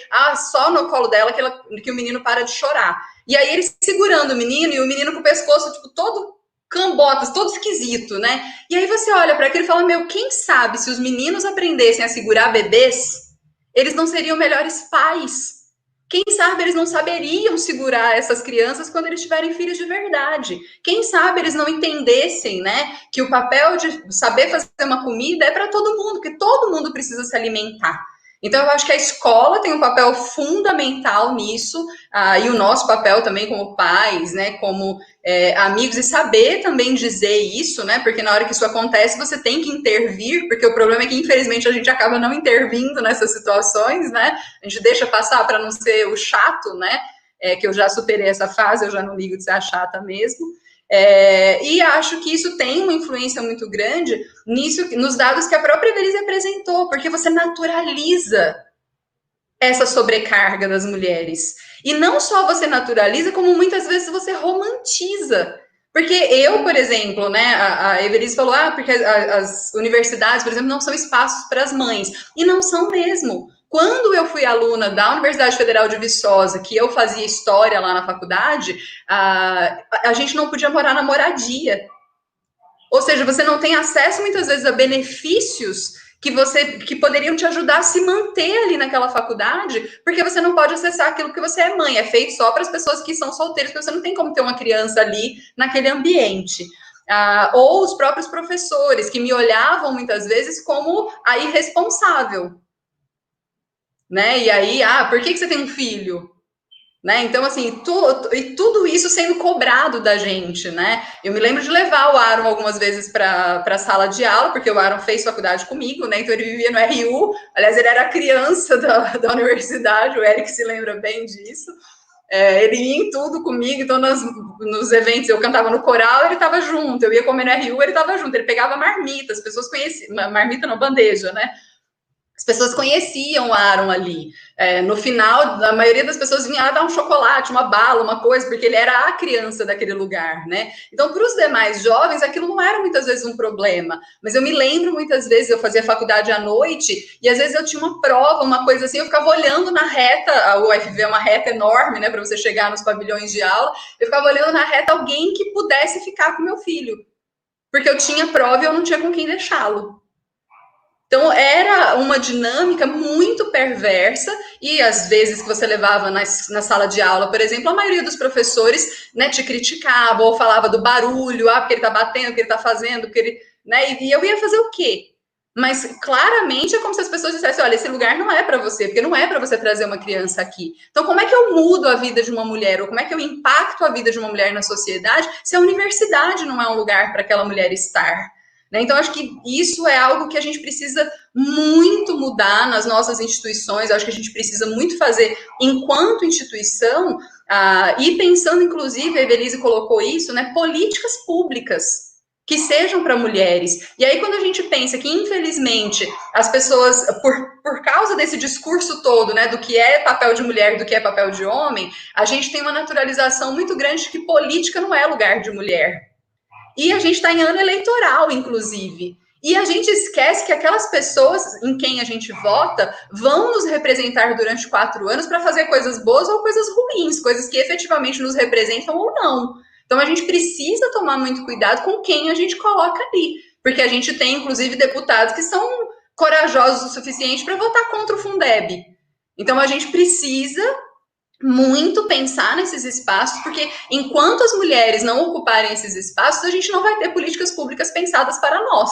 só no colo dela que o menino para de chorar. E aí ele segurando o menino, e o menino com o pescoço, tipo, todo cambotas, todo esquisito, né? E aí você olha para aquilo e fala, meu, quem sabe se os meninos aprendessem a segurar bebês, eles não seriam melhores pais. Quem sabe eles não saberiam segurar essas crianças quando eles tiverem filhos de verdade. Quem sabe eles não entendessem, né, que o papel de saber fazer uma comida é para todo mundo, porque todo mundo precisa se alimentar. Então, eu acho que a escola tem um papel fundamental nisso, e o nosso papel também como pais, né, como amigos, e saber também dizer isso, né, porque na hora que isso acontece, você tem que intervir, porque o problema é que, infelizmente, a gente acaba não intervindo nessas situações, né, a gente deixa passar para não ser o chato, né, que eu já superei essa fase, eu já não ligo de ser a chata mesmo. E acho que isso tem uma influência muito grande nisso, nos dados que a própria Evelise apresentou, porque você naturaliza essa sobrecarga das mulheres. E não só você naturaliza, como muitas vezes você romantiza. Porque eu, por exemplo, né, a Evelise falou, porque as universidades, por exemplo, não são espaços para as mães. E não são mesmo. Quando eu fui aluna da Universidade Federal de Viçosa, que eu fazia história lá na faculdade, a gente não podia morar na moradia. Ou seja, você não tem acesso muitas vezes a benefícios que poderiam te ajudar a se manter ali naquela faculdade, porque você não pode acessar aquilo que você é mãe. É feito só para as pessoas que são solteiras, porque você não tem como ter uma criança ali naquele ambiente. Ou os próprios professores, que me olhavam muitas vezes como a irresponsável. Né? E aí, por que você tem um filho? Né? Então, assim, tudo isso sendo cobrado da gente, né? Eu me lembro de levar o Aaron algumas vezes para a sala de aula, porque o Aaron fez faculdade comigo, né? Então ele vivia no RU, aliás, ele era criança da universidade, o Eric se lembra bem disso. Ele ia em tudo comigo, então nos eventos eu cantava no coral, ele estava junto, eu ia comer no RU, ele estava junto, ele pegava marmita, as pessoas conheciam, marmita não, bandeja, né? As pessoas conheciam o Aaron ali. No final, a maioria das pessoas vinha dar um chocolate, uma bala, uma coisa, porque ele era a criança daquele lugar, né? Então, para os demais jovens, aquilo não era muitas vezes um problema. Mas eu me lembro muitas vezes, eu fazia faculdade à noite, e às vezes eu tinha uma prova, uma coisa assim, eu ficava olhando na reta, a UFV é uma reta enorme, né, para você chegar nos pavilhões de aula, eu ficava olhando na reta alguém que pudesse ficar com meu filho. Porque eu tinha prova e eu não tinha com quem deixá-lo. Então, era uma dinâmica muito perversa, e às vezes que você levava na sala de aula, por exemplo, a maioria dos professores, né, te criticava ou falava do barulho, porque ele tá batendo, porque ele tá fazendo, porque ele, né, e eu ia fazer o quê? Mas claramente é como se as pessoas dissessem, olha, esse lugar não é para você, porque não é para você trazer uma criança aqui. Então, como é que eu mudo a vida de uma mulher, ou como é que eu impacto a vida de uma mulher na sociedade, se a universidade não é um lugar para aquela mulher estar? Né? Então, acho que isso é algo que a gente precisa muito mudar nas nossas instituições, acho que a gente precisa muito fazer enquanto instituição, e pensando, inclusive, a Evelise colocou isso, né, políticas públicas que sejam para mulheres. E aí, quando a gente pensa que, infelizmente, as pessoas, por causa desse discurso todo, né, do que é papel de mulher, do que é papel de homem, a gente tem uma naturalização muito grande de que política não é lugar de mulher. E a gente está em ano eleitoral, inclusive. E a gente esquece que aquelas pessoas em quem a gente vota vão nos representar durante 4 anos para fazer coisas boas ou coisas ruins, coisas que efetivamente nos representam ou não. Então a gente precisa tomar muito cuidado com quem a gente coloca ali, porque a gente tem, inclusive, deputados que são corajosos o suficiente para votar contra o Fundeb. Então a gente precisa muito pensar nesses espaços, porque enquanto as mulheres não ocuparem esses espaços, a gente não vai ter políticas públicas pensadas para nós.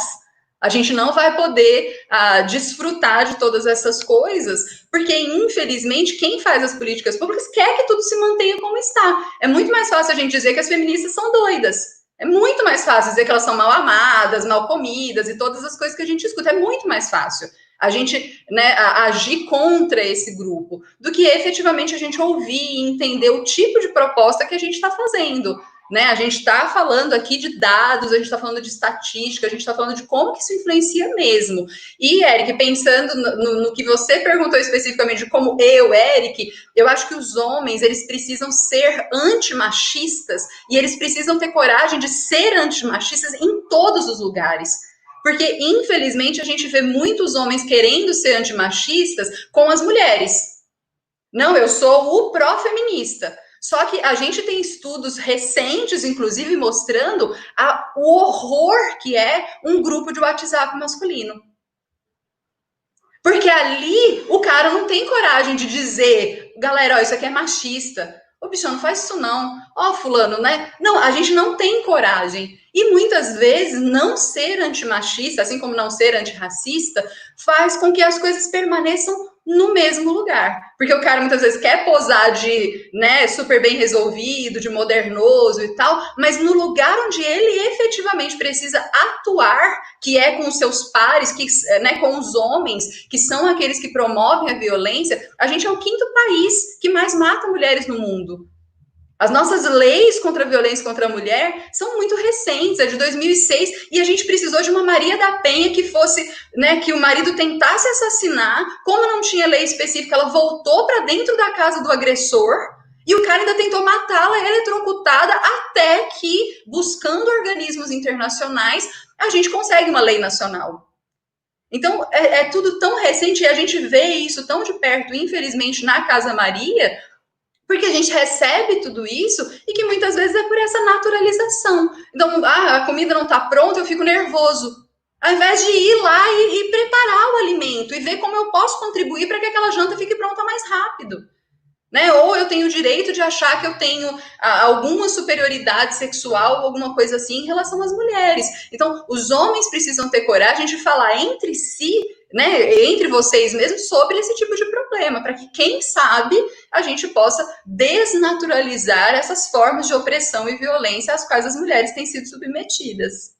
A gente não vai poder desfrutar de todas essas coisas, porque, infelizmente, quem faz as políticas públicas quer que tudo se mantenha como está. É muito mais fácil a gente dizer que as feministas são doidas. É muito mais fácil dizer que elas são mal amadas, mal comidas e todas as coisas que a gente escuta. É muito mais fácil a gente, né, agir contra esse grupo, do que efetivamente a gente ouvir e entender o tipo de proposta que a gente está fazendo. Né? A gente está falando aqui de dados, a gente está falando de estatística, a gente está falando de como que isso influencia mesmo. E, Eric, pensando no que você perguntou especificamente de como Eric, eu acho que os homens, eles precisam ser antimachistas e eles precisam ter coragem de ser antimachistas em todos os lugares. Porque, infelizmente, a gente vê muitos homens querendo ser antimachistas com as mulheres. Não, eu sou o pró-feminista. Só que a gente tem estudos recentes, inclusive, mostrando o horror que é um grupo de WhatsApp masculino. Porque ali o cara não tem coragem de dizer, galera, ó, isso aqui é machista. Ô, bicho, não faz isso não. Ó, fulano, né? Não, a gente não tem coragem. E muitas vezes não ser antimachista, assim como não ser antirracista, faz com que as coisas permaneçam no mesmo lugar. Porque o cara muitas vezes quer posar de, né, super bem resolvido, de modernoso e tal, mas no lugar onde ele efetivamente precisa atuar, que é com os seus pares, que, né, com os homens, que são aqueles que promovem a violência, a gente é o 5º país que mais mata mulheres no mundo. As nossas leis contra a violência contra a mulher são muito recentes, é de 2006, e a gente precisou de uma Maria da Penha que fosse, né, que o marido tentasse assassinar, como não tinha lei específica, ela voltou para dentro da casa do agressor, e o cara ainda tentou matá-la eletrocutada, até que, buscando organismos internacionais, a gente consegue uma lei nacional. Então, é tudo tão recente, e a gente vê isso tão de perto, infelizmente, na Casa Maria, porque a gente recebe tudo isso e que muitas vezes é por essa naturalização. Então, a comida não está pronta, eu fico nervoso. Ao invés de ir lá e preparar o alimento e ver como eu posso contribuir para que aquela janta fique pronta mais rápido. Né? Ou eu tenho o direito de achar que eu tenho alguma superioridade sexual ou alguma coisa assim em relação às mulheres. Então, os homens precisam ter coragem de falar entre si, né, entre vocês mesmos, sobre esse tipo de problema, para que, quem sabe, a gente possa desnaturalizar essas formas de opressão e violência às quais as mulheres têm sido submetidas.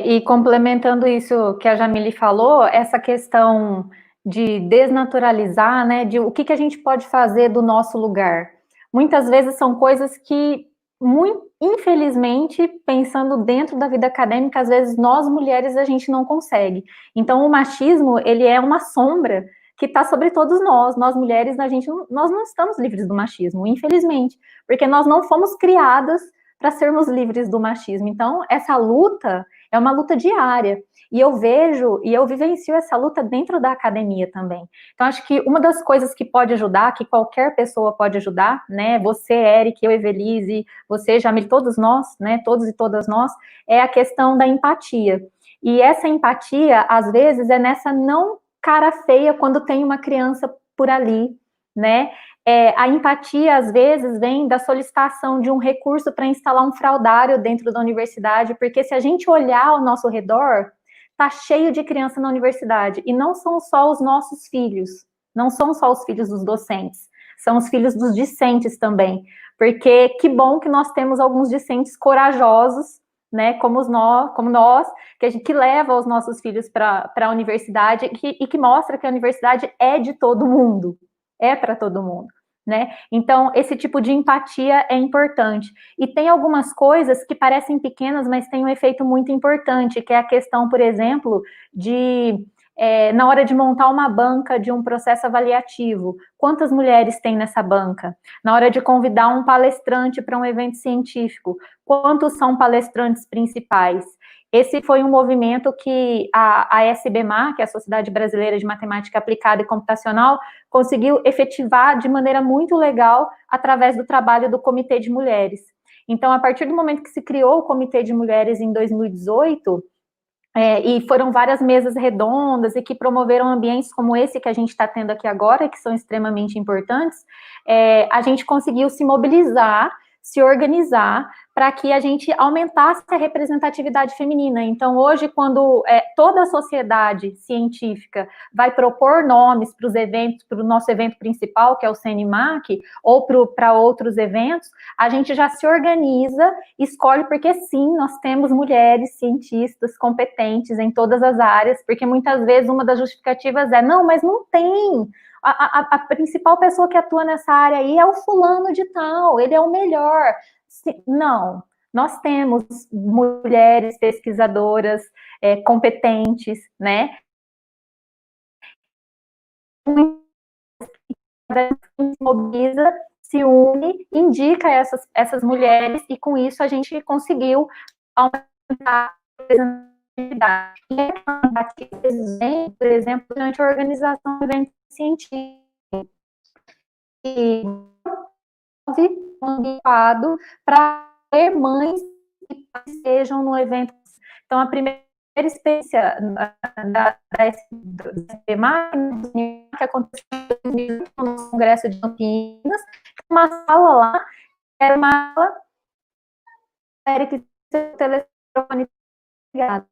E complementando isso que a Jamile falou, essa questão de desnaturalizar, né, de o que a gente pode fazer do nosso lugar. Muitas vezes são coisas que, muito, infelizmente, pensando dentro da vida acadêmica, às vezes nós mulheres a gente não consegue. Então o machismo, ele é uma sombra que está sobre todos nós mulheres, nós não estamos livres do machismo, infelizmente, porque nós não fomos criadas para sermos livres do machismo. Então essa luta é uma luta diária. E eu vejo, e eu vivencio essa luta dentro da academia também. Então, acho que uma das coisas que pode ajudar, que qualquer pessoa pode ajudar, né, você, Eric, eu, Evelise, você, Jamil, todos nós, né, todos e todas nós, é a questão da empatia. E essa empatia, às vezes, é nessa não cara feia quando tem uma criança por ali, né, a empatia, às vezes, vem da solicitação de um recurso para instalar um fraudário dentro da universidade, porque se a gente olhar ao nosso redor, está cheio de criança na universidade, e não são só os nossos filhos, não são só os filhos dos docentes, são os filhos dos discentes também, porque que bom que nós temos alguns discentes corajosos, né, como nós, que leva os nossos filhos para a universidade e que mostra que a universidade é de todo mundo, é para todo mundo, né? Então, esse tipo de empatia é importante. E tem algumas coisas que parecem pequenas, mas têm um efeito muito importante, que é a questão, por exemplo, de, na hora de montar uma banca de um processo avaliativo, quantas mulheres tem nessa banca? Na hora de convidar um palestrante para um evento científico, quantos são palestrantes principais? Esse foi um movimento que a SBMA, que é a Sociedade Brasileira de Matemática Aplicada e Computacional, conseguiu efetivar de maneira muito legal através do trabalho do Comitê de Mulheres. Então, a partir do momento que se criou o Comitê de Mulheres em 2018, e foram várias mesas redondas e que promoveram ambientes como esse que a gente está tendo aqui agora, que são extremamente importantes, a gente conseguiu se mobilizar, se organizar para que a gente aumentasse a representatividade feminina. Então, hoje, quando toda a sociedade científica vai propor nomes para os eventos, para o nosso evento principal, que é o CNMAC, ou para outros eventos, a gente já se organiza, escolhe, porque sim, nós temos mulheres cientistas competentes em todas as áreas, porque muitas vezes uma das justificativas é, não, mas não tem. A principal pessoa que atua nessa área aí é o fulano de tal, ele é o melhor. Não, nós temos mulheres pesquisadoras competentes, né? Se mobiliza, se une, indica essas mulheres, e com isso a gente conseguiu aumentar a representatividade. Por exemplo, durante a organização do evento científico. adequado para ter mães que estejam no evento. Então, a primeira experiência da SPMA, que aconteceu no Congresso de Campinas, uma sala lá, era uma sala, Eric, seu telefone ligado.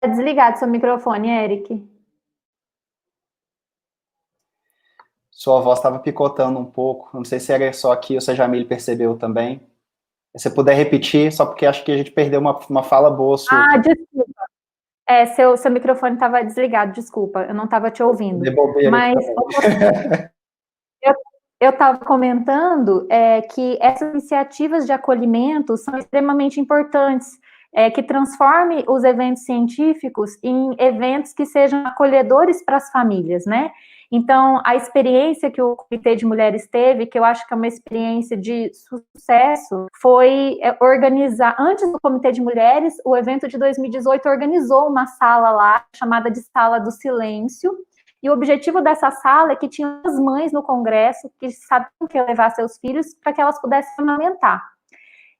Tá desligado seu microfone, Eric. Sua voz estava picotando um pouco. Não sei se era só aqui ou se a Jamile percebeu também. Se você puder repetir, só porque acho que a gente perdeu uma fala boa sua. Ah, desculpa. Seu microfone estava desligado, desculpa. Eu não estava te ouvindo. Mas eu estava comentando que essas iniciativas de acolhimento são extremamente importantes, que transforme os eventos científicos em eventos que sejam acolhedores para as famílias, né? Então, a experiência que o Comitê de Mulheres teve, que eu acho que é uma experiência de sucesso, foi organizar, antes do Comitê de Mulheres, o evento de 2018 organizou uma sala lá, chamada de Sala do Silêncio, e o objetivo dessa sala é que tinha as mães no congresso que sabiam que ia levar seus filhos para que elas pudessem amamentar.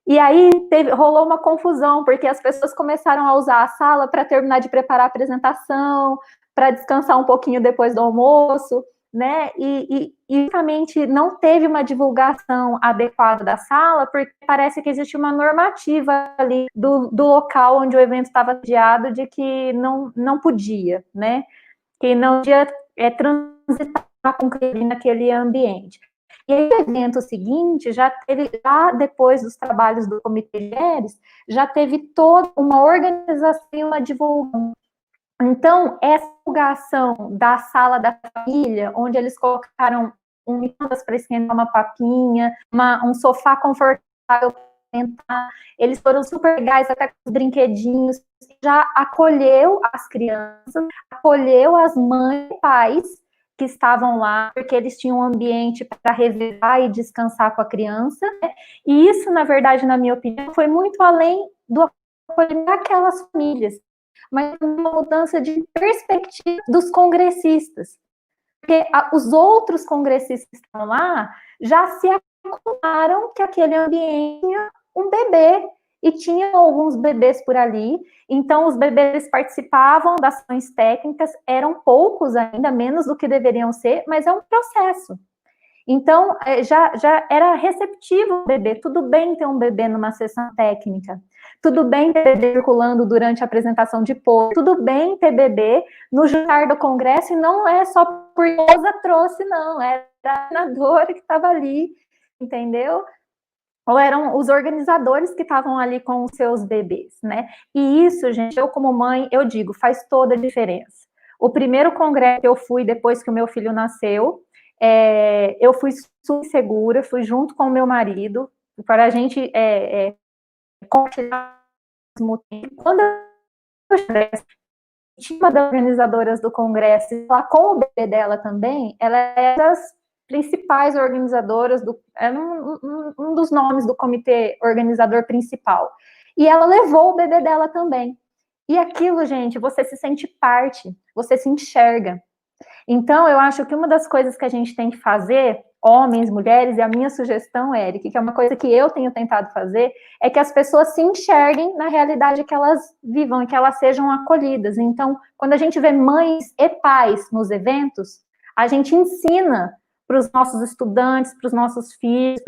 E aí rolou uma confusão, porque as pessoas começaram a usar a sala para terminar de preparar a apresentação, para descansar um pouquinho depois do almoço, né? E realmente não teve uma divulgação adequada da sala, porque parece que existe uma normativa ali do local onde o evento estava sediado de que não podia, né? Que não podia transitar com crime naquele ambiente. E aí, o evento seguinte, já depois dos trabalhos do Comitê de Mulheres, já teve toda uma organização e uma divulgação. Então, essa divulgação da sala da família, onde eles colocaram micro-ondas para esquentar uma papinha, um sofá confortável para sentar, eles foram super legais, até com os brinquedinhos, já acolheu as crianças, acolheu as mães e pais que estavam lá, porque eles tinham um ambiente para revezar e descansar com a criança, né? E isso, na verdade, na minha opinião, foi muito além do acolhimento daquelas famílias, mas uma mudança de perspectiva dos congressistas, porque os outros congressistas que estão lá já se acostumaram que aquele ambiente tinha um bebê, e tinham alguns bebês por ali, então os bebês participavam das ações técnicas, eram poucos ainda, menos do que deveriam ser, mas é um processo. Então, já era receptivo o bebê, tudo bem ter um bebê numa sessão técnica, tudo bem ter bebê circulando durante a apresentação de pôr, tudo bem ter bebê no jantar do congresso, e não é só porque a esposa trouxe, não, era a senadora que estava ali, entendeu? Ou eram os organizadores que estavam ali com os seus bebês, né? E isso, gente, eu como mãe, eu digo, faz toda a diferença. O primeiro congresso que eu fui depois que o meu filho nasceu, eu fui super segura, fui junto com o meu marido, para a gente compartilhar o mesmo tempo. Quando eu tinha uma das organizadoras do congresso, lá com o bebê dela também, ela é das principais organizadoras, era um dos nomes do comitê organizador principal. E ela levou o bebê dela também. E aquilo, gente, você se sente parte, você se enxerga. Então, eu acho que uma das coisas que a gente tem que fazer, homens, mulheres, e a minha sugestão, Eric, que é uma coisa que eu tenho tentado fazer, é que as pessoas se enxerguem na realidade que elas vivam e que elas sejam acolhidas. Então, quando a gente vê mães e pais nos eventos, a gente ensina para os nossos estudantes, para os nossos filhos,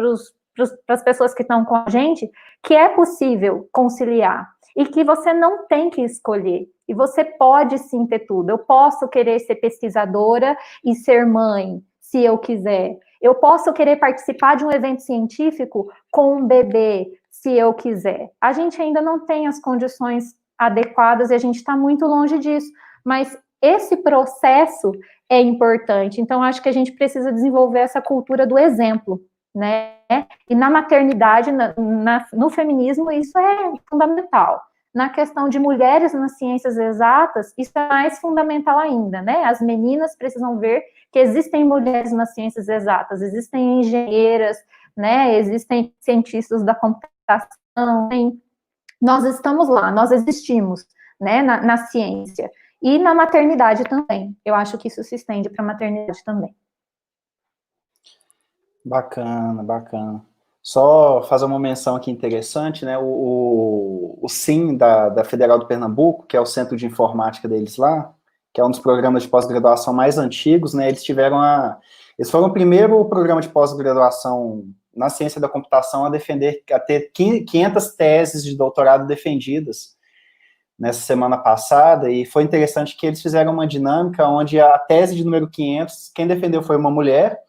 para as pessoas que estão com a gente, que é possível conciliar e que você não tem que escolher. E você pode sim ter tudo. Eu posso querer ser pesquisadora e ser mãe, se eu quiser. Eu posso querer participar de um evento científico com um bebê, se eu quiser. A gente ainda não tem as condições adequadas e a gente está muito longe disso. Mas esse processo é importante. Então, acho que a gente precisa desenvolver essa cultura do exemplo, né? E na maternidade, no feminismo, isso é fundamental. Na questão de mulheres nas ciências exatas, isso é mais fundamental ainda, né? As meninas precisam ver que existem mulheres nas ciências exatas, existem engenheiras, né? Existem cientistas da computação, nós estamos lá, nós existimos, né? Na ciência. E na maternidade também. Eu acho que isso se estende para a maternidade também. Bacana, bacana. Só fazer uma menção aqui interessante, né? O SIM da Federal do Pernambuco, que é o centro de informática deles lá, que é um dos programas de pós-graduação mais antigos, né? Eles foram o primeiro programa de pós-graduação na ciência da computação a ter 500 teses de doutorado defendidas nessa semana passada, e foi interessante que eles fizeram uma dinâmica onde a tese de número 500, quem defendeu foi uma mulher,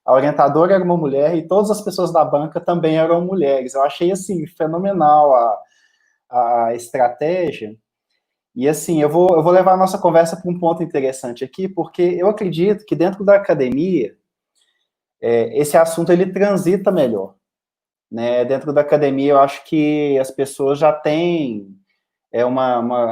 a orientadora era uma mulher, e todas as pessoas da banca também eram mulheres. Eu achei, assim, fenomenal a estratégia. E, assim, eu vou levar a nossa conversa para um ponto interessante aqui, porque eu acredito que dentro da academia, esse assunto, ele transita melhor, né? Dentro da academia, eu acho que as pessoas já têm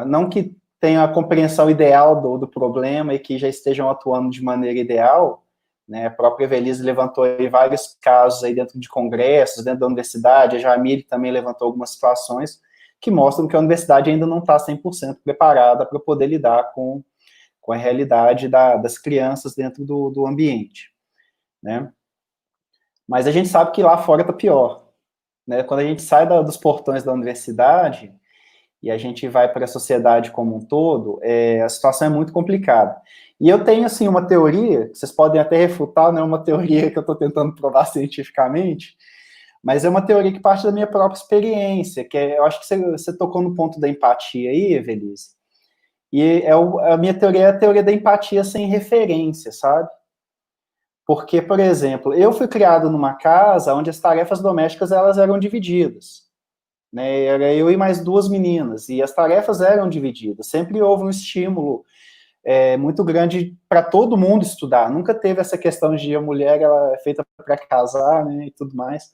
não que tenham a compreensão ideal do problema e que já estejam atuando de maneira ideal, né? A própria Evelise levantou aí vários casos aí dentro de congressos, dentro da universidade, a Jamile também levantou algumas situações que mostram que a universidade ainda não está 100% preparada para poder lidar com a realidade das crianças dentro do ambiente, né? Mas a gente sabe que lá fora está pior, né? Quando a gente sai dos portões da universidade e a gente vai para a sociedade como um todo, a situação é muito complicada. E eu tenho, assim, uma teoria, que vocês podem até refutar, não é uma teoria que eu estou tentando provar cientificamente, mas é uma teoria que parte da minha própria experiência, eu acho que você tocou no ponto da empatia aí, Evelise, e a minha teoria é a teoria da empatia sem referência, sabe? Porque, por exemplo, eu fui criado numa casa onde as tarefas domésticas elas eram divididas, né? Era eu e mais duas meninas, e as tarefas eram divididas. Sempre houve um estímulo muito grande para todo mundo estudar. Nunca teve essa questão de a mulher ela é feita para casar, né, e tudo mais.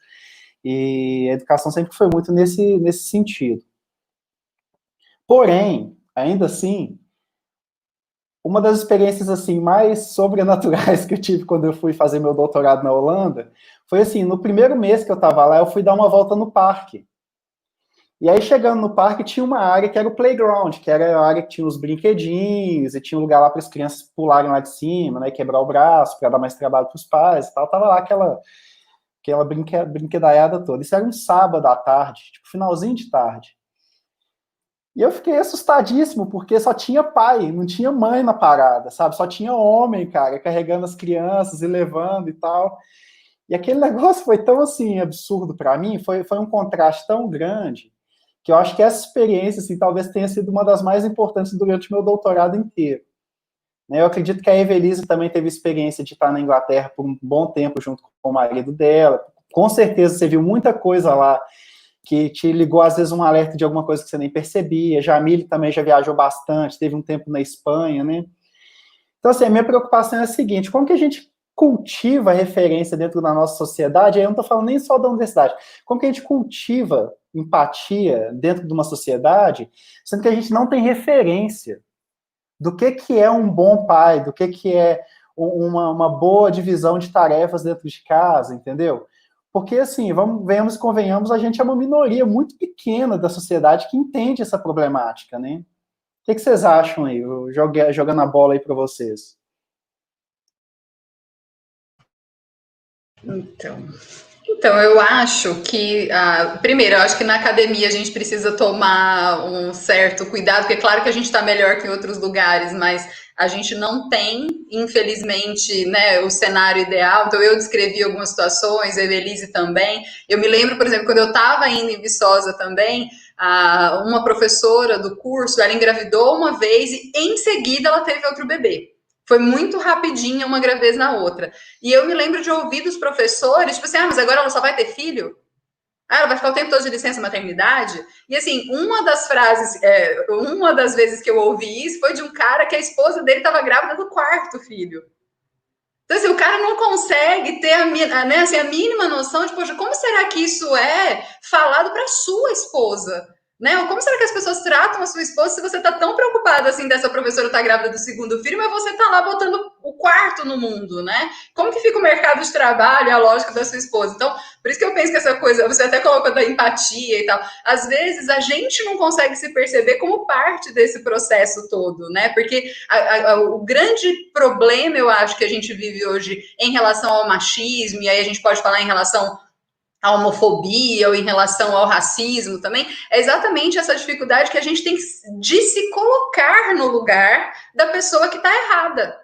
E a educação sempre foi muito nesse sentido. Porém, ainda assim, uma das experiências assim mais sobrenaturais que eu tive quando eu fui fazer meu doutorado na Holanda foi assim, no primeiro mês que eu estava lá, eu fui dar uma volta no parque. E aí, chegando no parque, tinha uma área que era o playground, que era a área que tinha os brinquedinhos, e tinha um lugar lá para as crianças pularem lá de cima, né, quebrar o braço, para dar mais trabalho para os pais e tal. Tava lá aquela brinquedaiada toda. Isso era um sábado à tarde, tipo, finalzinho de tarde. E eu fiquei assustadíssimo, porque só tinha pai, não tinha mãe na parada, sabe? Só tinha homem, cara, carregando as crianças e levando e tal. E aquele negócio foi tão, assim, absurdo para mim, foi um contraste tão grande, que eu acho que essa experiência, assim, talvez tenha sido uma das mais importantes durante o meu doutorado inteiro. Eu acredito que a Evelise também teve experiência de estar na Inglaterra por um bom tempo junto com o marido dela. Com certeza você viu muita coisa lá que te ligou, às vezes, um alerta de alguma coisa que você nem percebia. Jamile também já viajou bastante, teve um tempo na Espanha, né? Então, assim, a minha preocupação é a seguinte: como que a gente cultiva a referência dentro da nossa sociedade? Aí eu não estou falando nem só da universidade. Como que a gente cultiva empatia dentro de uma sociedade, sendo que a gente não tem referência do que é um bom pai, do que é uma boa divisão de tarefas dentro de casa, entendeu? Porque, assim, venhamos e convenhamos, a gente é uma minoria muito pequena da sociedade que entende essa problemática, né? O que vocês acham aí? Eu jogando a bola aí para vocês. Então, eu acho que, primeiro, eu acho que na academia a gente precisa tomar um certo cuidado, porque é claro que a gente está melhor que em outros lugares, mas a gente não tem, infelizmente, né, o cenário ideal. Então, eu descrevi algumas situações, a Elise também. Eu me lembro, por exemplo, quando eu estava indo em Viçosa também, uma professora do curso, ela engravidou uma vez e em seguida ela teve outro bebê. Foi muito rapidinho uma gravidez na outra. E eu me lembro de ouvir dos professores, tipo assim, mas agora ela só vai ter filho? Ela vai ficar o tempo todo de licença maternidade? E assim, uma das frases, uma das vezes que eu ouvi isso foi de um cara que a esposa dele estava grávida do quarto filho. Então, assim, o cara não consegue ter né, assim, a mínima noção de, poxa, como será que isso é falado para sua esposa? né? Ou como será que as pessoas tratam a sua esposa se você está tão preocupada assim dessa professora estar grávida do segundo filho, mas você está lá botando o quarto no mundo, né? Como que fica o mercado de trabalho, a lógica da sua esposa? Então, por isso que eu penso que essa coisa, você até colocou da empatia e tal, às vezes a gente não consegue se perceber como parte desse processo todo, né? Porque o grande problema, eu acho, que a gente vive hoje em relação ao machismo, e aí a gente pode falar em relação à homofobia ou em relação ao racismo também, é exatamente essa dificuldade que a gente tem de se colocar no lugar da pessoa que está errada.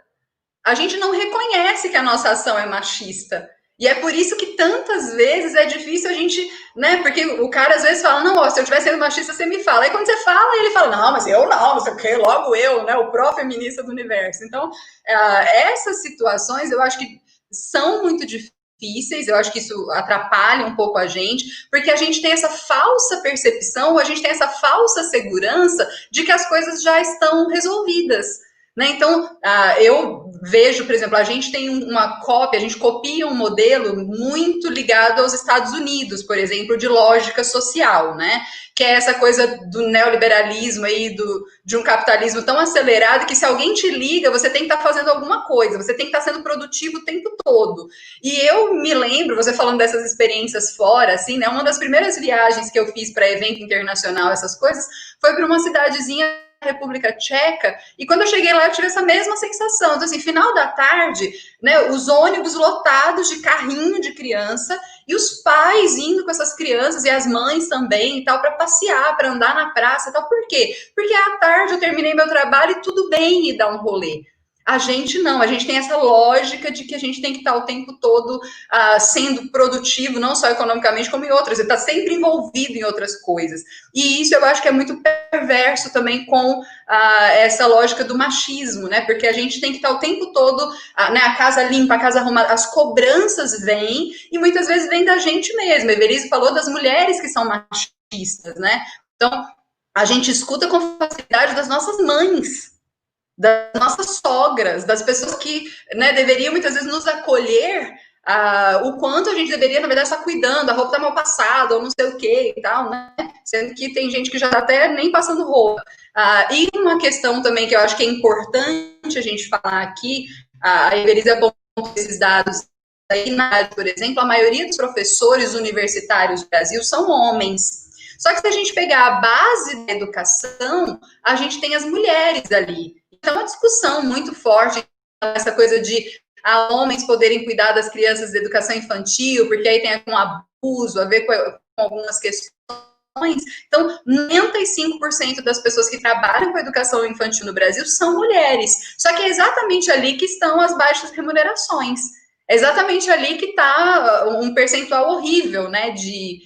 A gente não reconhece que a nossa ação é machista. E é por isso que tantas vezes é difícil a gente, né? Porque o cara às vezes fala, não, ó, se eu estiver sendo machista, você me fala. Aí quando você fala, ele fala, não, mas eu não sei o quê, logo eu, né? O pró-feminista do universo. Então, essas situações eu acho que são muito difíceis, eu acho que isso atrapalha um pouco a gente, porque a gente tem essa falsa percepção, a gente tem essa falsa segurança de que as coisas já estão resolvidas. Né? Então, eu vejo, por exemplo, a gente tem uma cópia, a gente copia um modelo muito ligado aos Estados Unidos, por exemplo, de lógica social, né? Que é essa coisa do neoliberalismo aí, de um capitalismo tão acelerado que se alguém te liga, você tem que estar fazendo alguma coisa, você tem que estar sendo produtivo o tempo todo. E eu me lembro, você falando dessas experiências fora, assim, né? Uma das primeiras viagens que eu fiz para evento internacional, essas coisas, foi para uma cidadezinha República Tcheca, e quando eu cheguei lá eu tive essa mesma sensação, então assim, final da tarde, né, os ônibus lotados de carrinho de criança, e os pais indo com essas crianças, e as mães também, e tal, para passear, para andar na praça, e tal, por quê? Porque à tarde eu terminei meu trabalho e tudo bem ir dar um rolê. A gente não, a gente tem essa lógica de que a gente tem que estar o tempo todo sendo produtivo, não só economicamente, como em outras, você está sempre envolvido em outras coisas. E isso eu acho que é muito perverso também com essa lógica do machismo, né? Porque a gente tem que estar o tempo todo, né, a casa limpa, a casa arrumada, as cobranças vêm, e muitas vezes vêm da gente mesma. A Everise falou das mulheres que são machistas, né? Então, a gente escuta com facilidade das nossas mães, das nossas sogras, das pessoas que, né, deveriam muitas vezes nos acolher, o quanto a gente deveria, na verdade, estar cuidando, a roupa tá mal passada, ou não sei o que e tal, né? Sendo que tem gente que já tá até nem passando roupa. E uma questão também que eu acho que é importante a gente falar aqui, a Everise apontou esses dados aí, por exemplo, a maioria dos professores universitários do Brasil são homens. Só que se a gente pegar a base da educação, a gente tem as mulheres ali. Então, é uma discussão muito forte, essa coisa de homens poderem cuidar das crianças de educação infantil, porque aí tem um abuso, a ver com algumas questões. Então, 95% das pessoas que trabalham com educação infantil no Brasil são mulheres. Só que é exatamente ali que estão as baixas remunerações. É exatamente ali que está um percentual horrível, né, de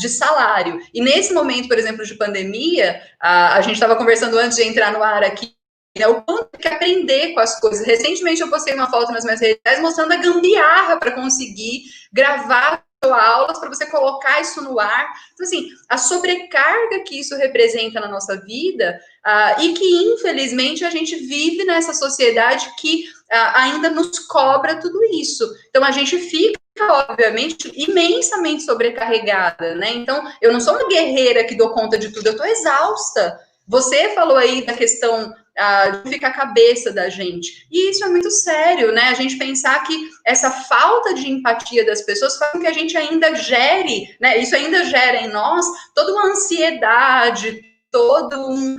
salário. E nesse momento, por exemplo, de pandemia, a gente estava conversando antes de entrar no ar aqui, né, o quanto tem que aprender com as coisas. Recentemente eu postei uma foto nas minhas redes sociais mostrando a gambiarra para conseguir gravar aulas, para você colocar isso no ar. Então, assim, a sobrecarga que isso representa na nossa vida, e que, infelizmente, a gente vive nessa sociedade que ainda nos cobra tudo isso. Então, a gente fica, obviamente, imensamente sobrecarregada, né? Então, eu não sou uma guerreira que dou conta de tudo, eu estou exausta. Você falou aí da questão de ficar a cabeça da gente. E isso é muito sério, né? A gente pensar que essa falta de empatia das pessoas faz com que a gente ainda gere, né? Isso ainda gera em nós toda uma ansiedade, todo um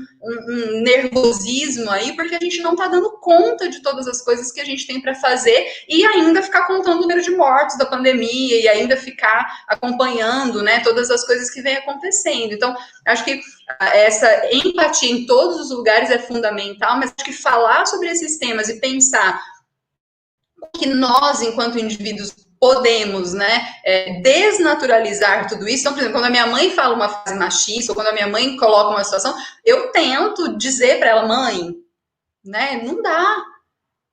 nervosismo aí, porque a gente não está dando conta de todas as coisas que a gente tem para fazer e ainda ficar contando o número de mortos da pandemia e ainda ficar acompanhando, né, todas as coisas que vem acontecendo. Então, acho que essa empatia em todos os lugares é fundamental, mas acho que falar sobre esses temas e pensar que nós, enquanto indivíduos, podemos, né, desnaturalizar tudo isso. Então, por exemplo, quando a minha mãe fala uma frase machista, ou quando a minha mãe coloca uma situação, eu tento dizer para ela, mãe, né, não dá,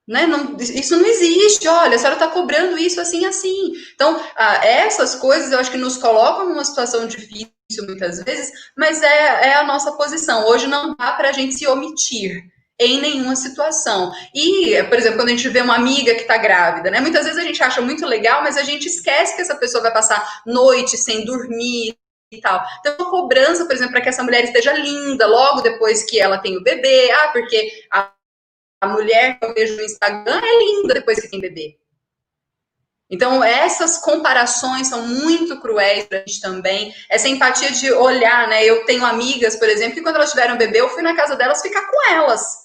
né, não, isso não existe, olha, a senhora está cobrando isso assim, assim. Então, essas coisas eu acho que nos colocam numa situação difícil muitas vezes, mas é a nossa posição. Hoje não dá para a gente se omitir em nenhuma situação. E, por exemplo, quando a gente vê uma amiga que está grávida, né? Muitas vezes a gente acha muito legal, mas a gente esquece que essa pessoa vai passar noite sem dormir, e tal. Então, uma cobrança, por exemplo, para que essa mulher esteja linda logo depois que ela tem o bebê. Porque a mulher que eu vejo no Instagram é linda depois que tem bebê. Então, essas comparações são muito cruéis para a gente também. Essa empatia de olhar, né? Eu tenho amigas, por exemplo, que quando elas tiveram bebê, eu fui na casa delas ficar com elas.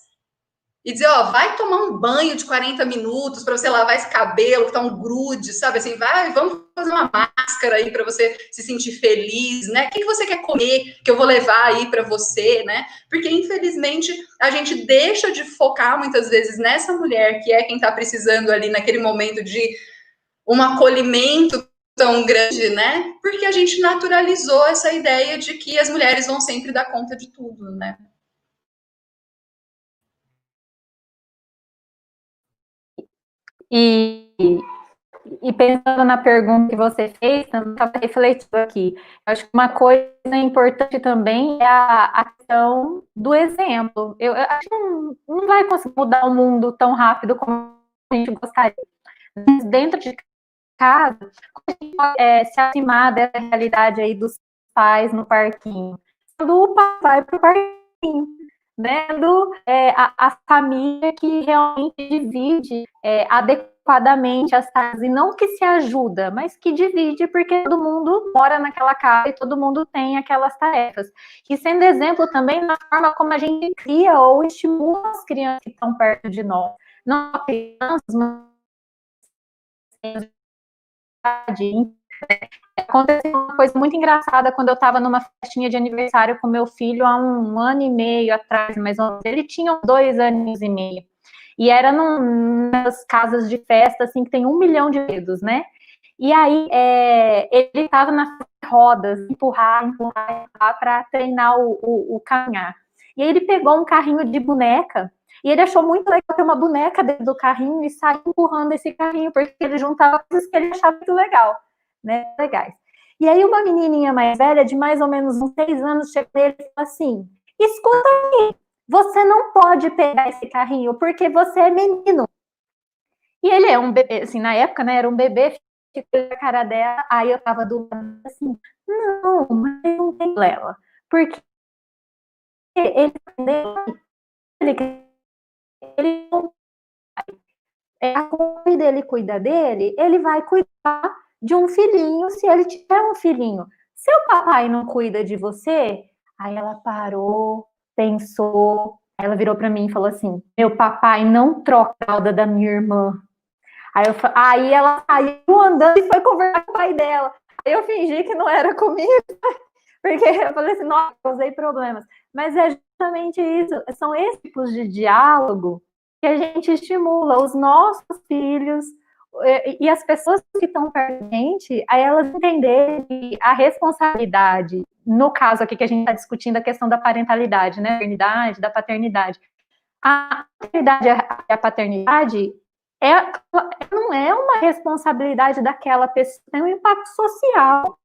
E dizer, vai tomar um banho de 40 minutos para você lavar esse cabelo, que tá um grude, sabe? Assim, vamos fazer uma máscara aí para você se sentir feliz, né? O que você quer comer que eu vou levar aí para você, né? Porque, infelizmente, a gente deixa de focar muitas vezes nessa mulher que é quem tá precisando ali naquele momento de um acolhimento tão grande, né? Porque a gente naturalizou essa ideia de que as mulheres vão sempre dar conta de tudo, né? E pensando na pergunta que você fez, também estava refletindo aqui. Eu acho que uma coisa importante também é a questão do exemplo. Eu acho que não vai conseguir mudar o mundo tão rápido como a gente gostaria. Mas dentro de casa, a gente pode se aproximar dessa realidade aí dos pais no parquinho. Quando o pai vai para o parquinho, vendo a família que realmente divide adequadamente as casas, e não que se ajuda, mas que divide, porque todo mundo mora naquela casa e todo mundo tem aquelas tarefas. E sendo exemplo também na forma como a gente cria ou estimula as crianças que estão perto de nós. Não crianças, mas aconteceu uma coisa muito engraçada quando eu estava numa festinha de aniversário com meu filho há 1 ano e meio atrás, mais ou menos. Ele tinha 2 anos e meio. E era nas casas de festa, assim, que tem 1 milhão de dedos, né? E aí, ele estava nas rodas, empurrar para treinar o caminhar. E aí ele pegou um carrinho de boneca, e ele achou muito legal ter uma boneca dentro do carrinho e sair empurrando esse carrinho, porque ele juntava coisas que ele achava muito legal, né? Legais. E aí uma menininha mais velha, de mais ou menos uns 6 anos, chegou nele e falou assim, escuta aí, você não pode pegar esse carrinho, porque você é menino. E ele é um bebê, assim, na época, né, era um bebê, ficou na cara dela, aí eu tava do lado assim, não, mas não tem problema, porque ele a comida dele cuida dele, ele vai cuidar de um filhinho se ele tiver um filhinho. Seu papai não cuida de você? Aí ela parou, pensou, ela virou para mim e falou assim, meu papai não troca a fralda da minha irmã. Aí ela saiu andando e foi conversar com o pai dela. Aí eu fingi que não era comigo, porque eu falei assim, nossa, causei problemas. Mas é justamente isso, são esses tipos de diálogo que a gente estimula os nossos filhos e as pessoas que estão perto da gente, a elas entenderem a responsabilidade, no caso aqui que a gente está discutindo a questão da parentalidade, né, da paternidade. A maternidade e a paternidade não é uma responsabilidade daquela pessoa, tem um impacto social.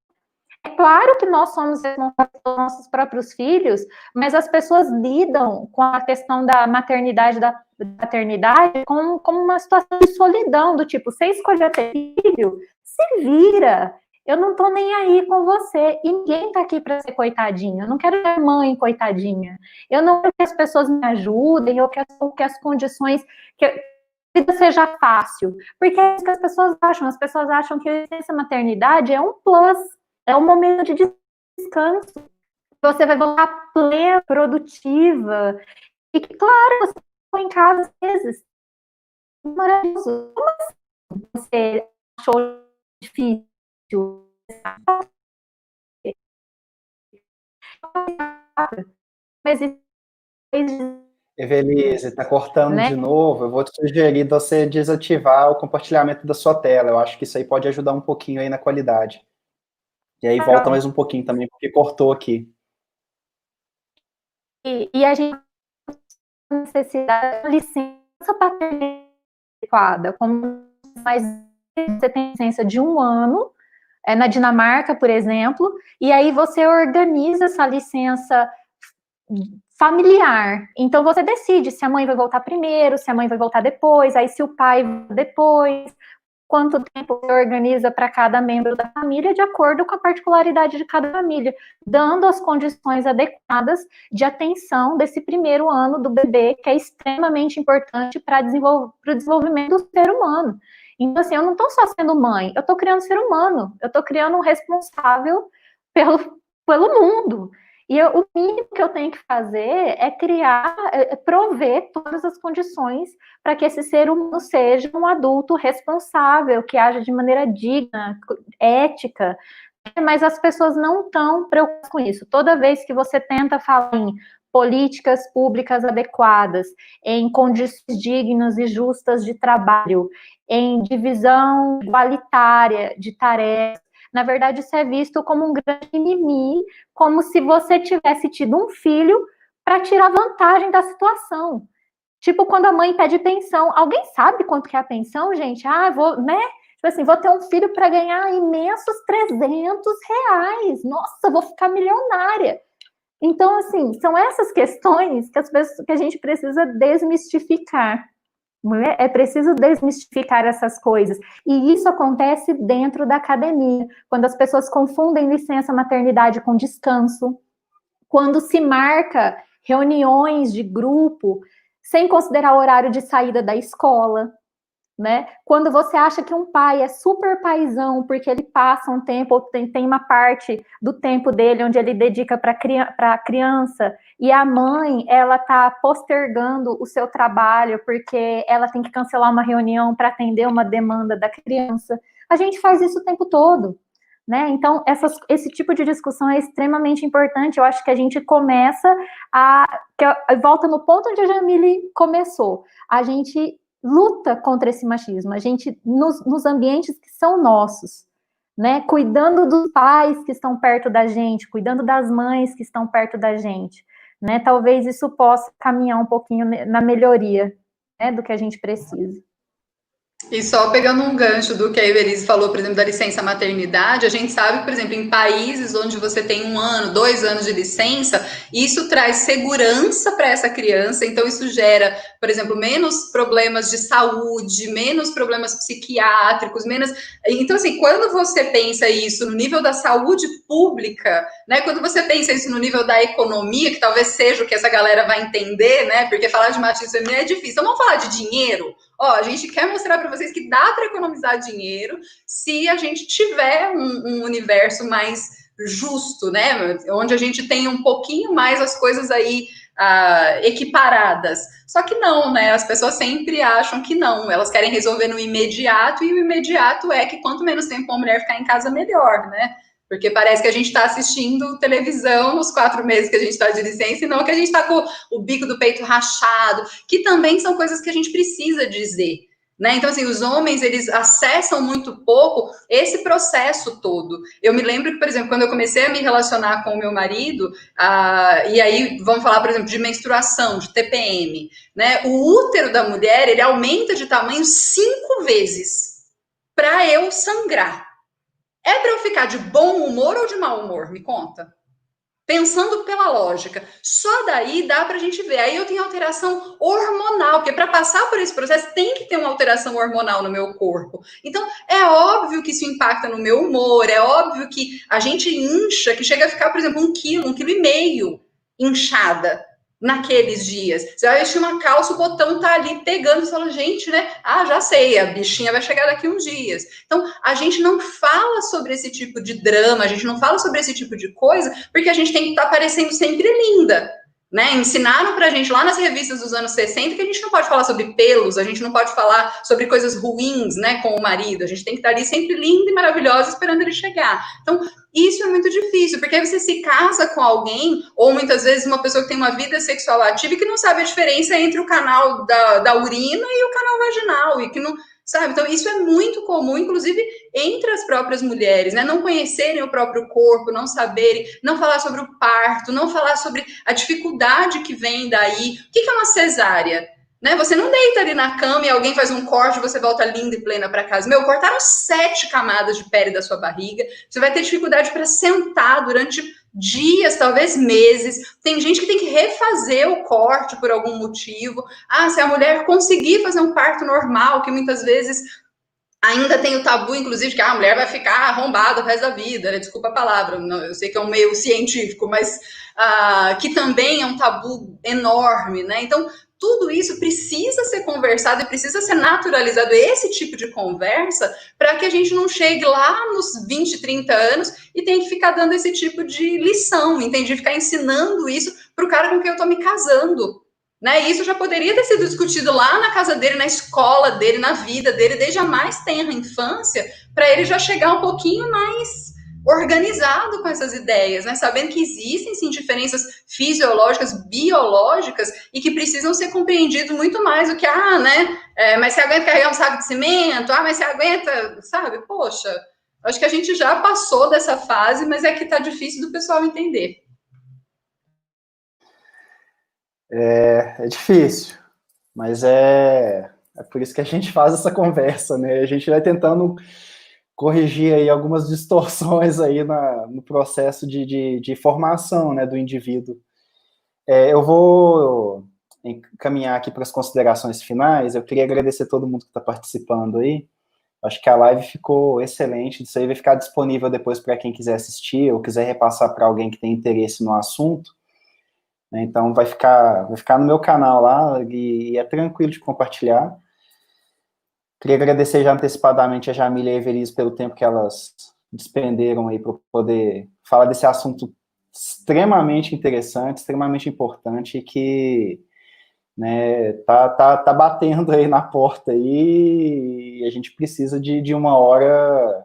É claro que nós somos responsáveis pelos nossos próprios filhos, mas as pessoas lidam com a questão da maternidade, da paternidade, como uma situação de solidão, do tipo, você escolheu ter filho, se vira, eu não tô nem aí com você, e ninguém tá aqui para ser coitadinho, eu não quero ser mãe coitadinha, eu não quero que as pessoas me ajudem, eu quero que as condições, que a vida seja fácil, porque é isso que as pessoas acham que a licença maternidade é um plus, é um momento de descanso. Você vai voltar plena, produtiva. E que, claro, você ficou em casa às vezes. Maravilhoso. Como assim você achou difícil? Mas Evelise, está cortando né? de novo. Eu vou te sugerir você desativar o compartilhamento da sua tela. Eu acho que isso aí pode ajudar um pouquinho aí na qualidade. E aí volta mais um pouquinho também, porque cortou aqui. E a gente tem necessidade de licença paternidade, como mais você tem licença de 1 ano, na Dinamarca, por exemplo, e aí você organiza essa licença familiar. Então você decide se a mãe vai voltar primeiro, se a mãe vai voltar depois, aí se o pai depois, quanto tempo você organiza para cada membro da família, de acordo com a particularidade de cada família, dando as condições adequadas de atenção desse primeiro ano do bebê, que é extremamente importante para o desenvolvimento do ser humano. Então, assim, eu não estou só sendo mãe, eu estou criando um ser humano, eu estou criando um responsável pelo mundo. E o mínimo que eu tenho que fazer é prover todas as condições para que esse ser humano seja um adulto responsável, que haja de maneira digna, ética. Mas as pessoas não estão preocupadas com isso. Toda vez que você tenta falar em políticas públicas adequadas, em condições dignas e justas de trabalho, em divisão igualitária de tarefas, na verdade, isso é visto como um grande mimimi, como se você tivesse tido um filho para tirar vantagem da situação. Tipo, quando a mãe pede pensão. Alguém sabe quanto que é a pensão, gente? Tipo assim, vou ter um filho para ganhar imensos R$300. Nossa, vou ficar milionária. Então, assim, são essas questões que a gente precisa desmistificar. É preciso desmistificar essas coisas. E isso acontece dentro da academia, quando as pessoas confundem licença maternidade com descanso, quando se marca reuniões de grupo sem considerar o horário de saída da escola, né? Quando você acha que um pai é super paizão porque ele passa um tempo, ou tem uma parte do tempo dele onde ele dedica para a criança, e a mãe, ela está postergando o seu trabalho porque ela tem que cancelar uma reunião para atender uma demanda da criança. A gente faz isso o tempo todo, né? Então, esse tipo de discussão é extremamente importante. Eu acho que a gente começa volta no ponto onde a Jamile começou. A gente luta contra esse machismo, a gente, nos ambientes que são nossos, né, cuidando dos pais que estão perto da gente, cuidando das mães que estão perto da gente, né, talvez isso possa caminhar um pouquinho na melhoria, né, do que a gente precisa. E só pegando um gancho do que a Everise falou, por exemplo, da licença maternidade, a gente sabe, por exemplo, em países onde você tem 1 ano, 2 anos de licença, isso traz segurança para essa criança, então isso gera, por exemplo, menos problemas de saúde, menos problemas psiquiátricos, menos... Então, assim, quando você pensa isso no nível da saúde pública, né, quando você pensa isso no nível da economia, que talvez seja o que essa galera vai entender, né, porque falar de machismo feminino é difícil, então vamos falar de dinheiro. Ó, a gente quer mostrar para vocês que dá para economizar dinheiro se a gente tiver um universo mais justo, né? Onde a gente tem um pouquinho mais as coisas aí equiparadas. Só que não, né? As pessoas sempre acham que não. Elas querem resolver no imediato, e o imediato é que quanto menos tempo a mulher ficar em casa, melhor, né? Porque parece que a gente está assistindo televisão nos 4 meses que a gente está de licença, e não que a gente está com o bico do peito rachado, que também são coisas que a gente precisa dizer, né? Então, assim, os homens, eles acessam muito pouco esse processo todo. Eu me lembro que, por exemplo, quando eu comecei a me relacionar com o meu marido, e aí vamos falar, por exemplo, de menstruação, de TPM, né? O útero da mulher, ele aumenta de tamanho 5 vezes para eu sangrar. É para eu ficar de bom humor ou de mau humor? Me conta. Pensando pela lógica. Só daí dá para a gente ver. Aí eu tenho alteração hormonal, porque para passar por esse processo tem que ter uma alteração hormonal no meu corpo. Então, é óbvio que isso impacta no meu humor, é óbvio que a gente incha, que chega a ficar, por exemplo, 1 quilo, 1,5 quilo inchada naqueles dias. Você vai vestir uma calça, o botão tá ali pegando, você fala, gente, né? Já sei, a bichinha vai chegar daqui uns dias. Então, a gente não fala sobre esse tipo de drama, a gente não fala sobre esse tipo de coisa, porque a gente tem que estar parecendo sempre linda, né? Ensinaram pra gente lá nas revistas dos anos 60 que a gente não pode falar sobre pelos, a gente não pode falar sobre coisas ruins, né, com o marido, a gente tem que estar ali sempre linda e maravilhosa esperando ele chegar. Então, isso é muito difícil, porque aí você se casa com alguém, ou muitas vezes uma pessoa que tem uma vida sexual ativa e que não sabe a diferença entre o canal da urina e o canal vaginal, e que não sabe. Então, isso é muito comum, inclusive entre as próprias mulheres, né? Não conhecerem o próprio corpo, não saberem, não falar sobre o parto, não falar sobre a dificuldade que vem daí. O que é uma cesárea? Né? Você não deita ali na cama e alguém faz um corte e você volta linda e plena para casa. Cortaram 7 camadas de pele da sua barriga. Você vai ter dificuldade para sentar durante dias, talvez meses. Tem gente que tem que refazer o corte por algum motivo. Se a mulher conseguir fazer um parto normal, que muitas vezes Ainda tem o tabu, inclusive, que a mulher vai ficar arrombada o resto da vida, né? Desculpa a palavra, eu sei que é um meio científico, mas que também é um tabu enorme, né? Então, tudo isso precisa ser conversado e precisa ser naturalizado, esse tipo de conversa, para que a gente não chegue lá nos 20, 30 anos e tenha que ficar dando esse tipo de lição, entendi? Ficar ensinando isso para o cara com quem eu estou me casando. Né? E isso já poderia ter sido discutido lá na casa dele, na escola dele, na vida dele, desde a mais tenra infância, para ele já chegar um pouquinho mais organizado com essas ideias, né? Sabendo que existem sim diferenças fisiológicas, biológicas e que precisam ser compreendidos muito mais do que, né? Mas você aguenta carregar um saco de cimento? Mas você aguenta, sabe? Poxa, acho que a gente já passou dessa fase, mas é que tá difícil do pessoal entender. É difícil, mas é por isso que a gente faz essa conversa, né? A gente vai tentando corrigir aí algumas distorções aí no processo de formação, né, do indivíduo. Eu vou encaminhar aqui para as considerações finais. Eu queria agradecer a todo mundo que está participando aí. Acho que a live ficou excelente. Isso aí vai ficar disponível depois para quem quiser assistir ou quiser repassar para alguém que tem interesse no assunto. Então, vai ficar no meu canal lá e é tranquilo de compartilhar. Queria agradecer já antecipadamente a Jamília e a Evelise pelo tempo que elas despenderam aí para poder falar desse assunto extremamente interessante, extremamente importante e que, né, tá batendo aí na porta aí e a gente precisa de uma hora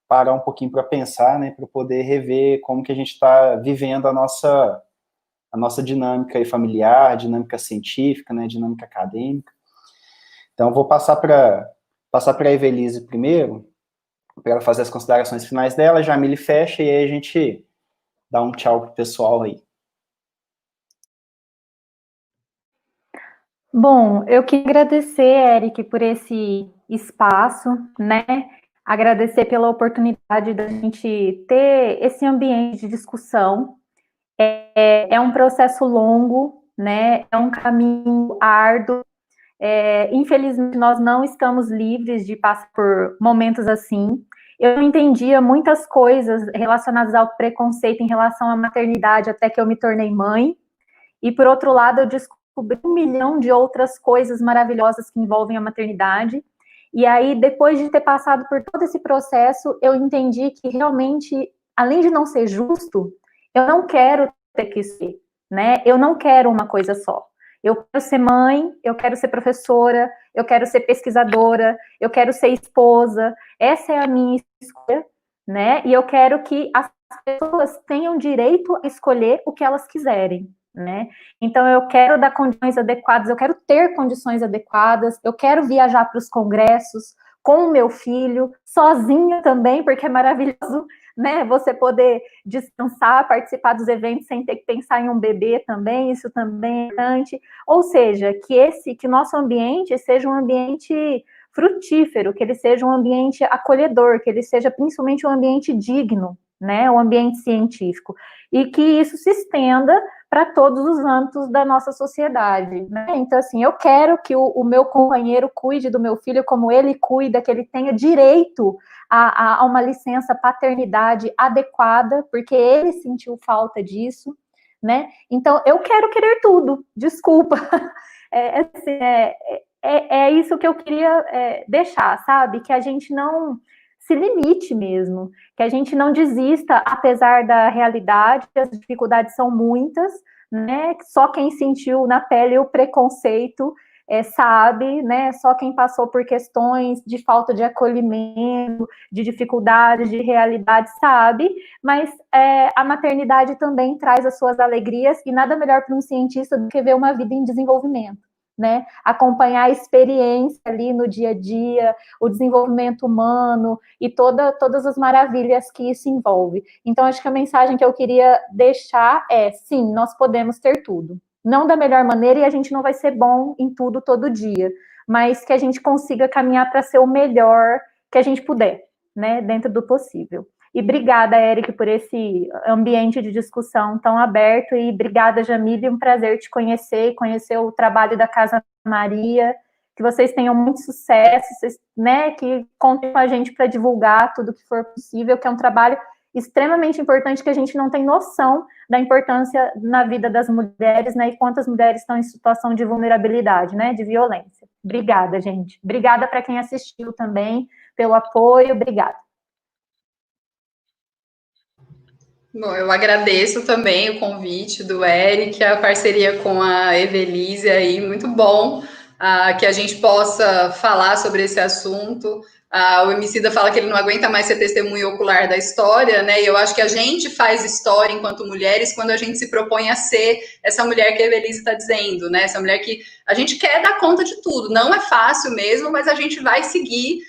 parar um pouquinho para pensar, né, para poder rever como que a gente está vivendo a nossa dinâmica aí familiar, dinâmica científica, né, dinâmica acadêmica. Então, vou passar para a Evelise primeiro, para ela fazer as considerações finais dela, a Jamile fecha e aí a gente dá um tchau pro pessoal aí. Bom, eu queria agradecer, Eric, por esse espaço, né? Agradecer pela oportunidade da gente ter esse ambiente de discussão. É um processo longo, né? É um caminho árduo. Infelizmente, nós não estamos livres de passar por momentos assim. Eu não entendia muitas coisas relacionadas ao preconceito em relação à maternidade até que eu me tornei mãe. E, por outro lado, eu descobri 1 milhão de outras coisas maravilhosas que envolvem a maternidade. E aí, depois de ter passado por todo esse processo, eu entendi que realmente, além de não ser justo, eu não quero ter que ser, né? Eu não quero uma coisa só. Eu quero ser mãe, eu quero ser professora, eu quero ser pesquisadora, eu quero ser esposa. Essa é a minha escolha, né? E eu quero que as pessoas tenham direito a escolher o que elas quiserem, né? Então, eu quero dar condições adequadas, eu quero ter condições adequadas, eu quero viajar para os congressos com o meu filho, sozinha também, porque é maravilhoso, né? Você poder descansar, participar dos eventos sem ter que pensar em um bebê também, isso também é importante. Ou seja, que o nosso ambiente seja um ambiente frutífero, que ele seja um ambiente acolhedor, que ele seja principalmente um ambiente digno, né? Um ambiente científico. E que isso se estenda para todos os âmbitos da nossa sociedade, né? Então, assim, eu quero que o meu companheiro cuide do meu filho como ele cuida, que ele tenha direito a uma licença paternidade adequada, porque ele sentiu falta disso, né? Então, eu quero querer tudo, desculpa. É isso que eu queria deixar, sabe? Que a gente não se limite mesmo, que a gente não desista, apesar da realidade, as dificuldades são muitas, né? Só quem sentiu na pele o preconceito sabe, né? Só quem passou por questões de falta de acolhimento, de dificuldades, de realidade sabe, mas a maternidade também traz as suas alegrias e nada melhor para um cientista do que ver uma vida em desenvolvimento, né? Acompanhar a experiência ali no dia a dia, o desenvolvimento humano e todas as maravilhas que isso envolve. Então, acho que a mensagem que eu queria deixar é, sim, nós podemos ter tudo. Não da melhor maneira e a gente não vai ser bom em tudo todo dia, mas que a gente consiga caminhar para ser o melhor que a gente puder, né? Dentro do possível. E obrigada, Eric, por esse ambiente de discussão tão aberto. E obrigada, Jamile, um prazer te conhecer e conhecer o trabalho da Casa Maria. que vocês tenham muito sucesso, vocês, né, que contem com a gente para divulgar tudo que for possível, que é um trabalho extremamente importante, que a gente não tem noção da importância na vida das mulheres, né, e quantas mulheres estão em situação de vulnerabilidade, né, de violência. Obrigada, gente. Obrigada para quem assistiu também, pelo apoio, obrigada. Bom, eu agradeço também o convite do Eric, a parceria com a Evelise aí, muito bom que a gente possa falar sobre esse assunto. O Emicida fala que ele não aguenta mais ser testemunho ocular da história, né? E eu acho que a gente faz história enquanto mulheres quando a gente se propõe a ser essa mulher que a Evelise está dizendo, né? Essa mulher que a gente quer dar conta de tudo. Não é fácil mesmo, mas a gente vai seguir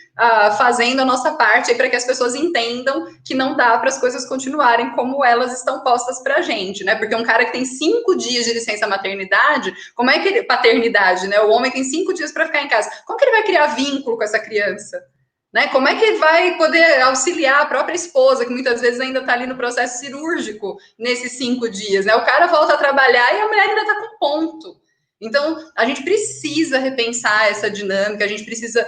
fazendo a nossa parte para que as pessoas entendam que não dá para as coisas continuarem como elas estão postas para a gente, né? Porque um cara que tem 5 dias de licença maternidade, como é que ele, paternidade, né? O homem tem 5 dias para ficar em casa. Como que ele vai criar vínculo com essa criança? Né? Como é que ele vai poder auxiliar a própria esposa, que muitas vezes ainda está ali no processo cirúrgico nesses 5 dias? Né? O cara volta a trabalhar e a mulher ainda está com ponto. Então, a gente precisa repensar essa dinâmica, a gente precisa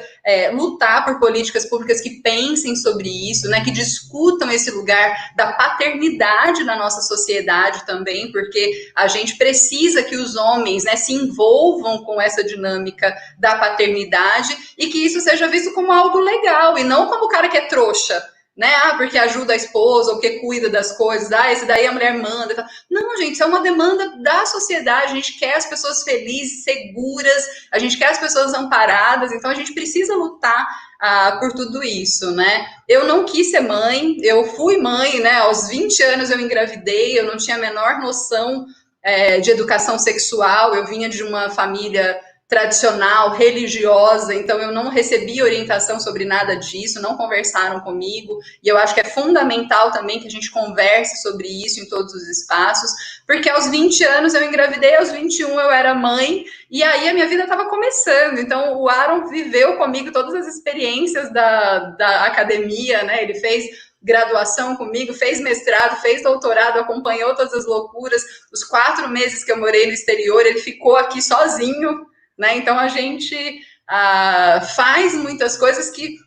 lutar por políticas públicas que pensem sobre isso, né, que discutam esse lugar da paternidade na nossa sociedade também, porque a gente precisa que os homens, né, se envolvam com essa dinâmica da paternidade e que isso seja visto como algo legal e não como o cara que é trouxa. Né? Porque ajuda a esposa, ou que cuida das coisas, esse daí a mulher manda. Não, gente, isso é uma demanda da sociedade, a gente quer as pessoas felizes, seguras, a gente quer as pessoas amparadas, então a gente precisa lutar por tudo isso, né? Eu não quis ser mãe, eu fui mãe, né? Aos 20 anos eu engravidei, eu não tinha a menor noção de educação sexual, eu vinha de uma família tradicional, religiosa, então eu não recebi orientação sobre nada disso, não conversaram comigo, e eu acho que é fundamental também que a gente converse sobre isso em todos os espaços, porque aos 20 anos eu engravidei, aos 21 eu era mãe, e aí a minha vida estava começando, então o Aaron viveu comigo todas as experiências da academia, né, ele fez graduação comigo, fez mestrado, fez doutorado, acompanhou todas as loucuras, os 4 meses que eu morei no exterior, ele ficou aqui sozinho, né? Então, a gente faz muitas coisas que,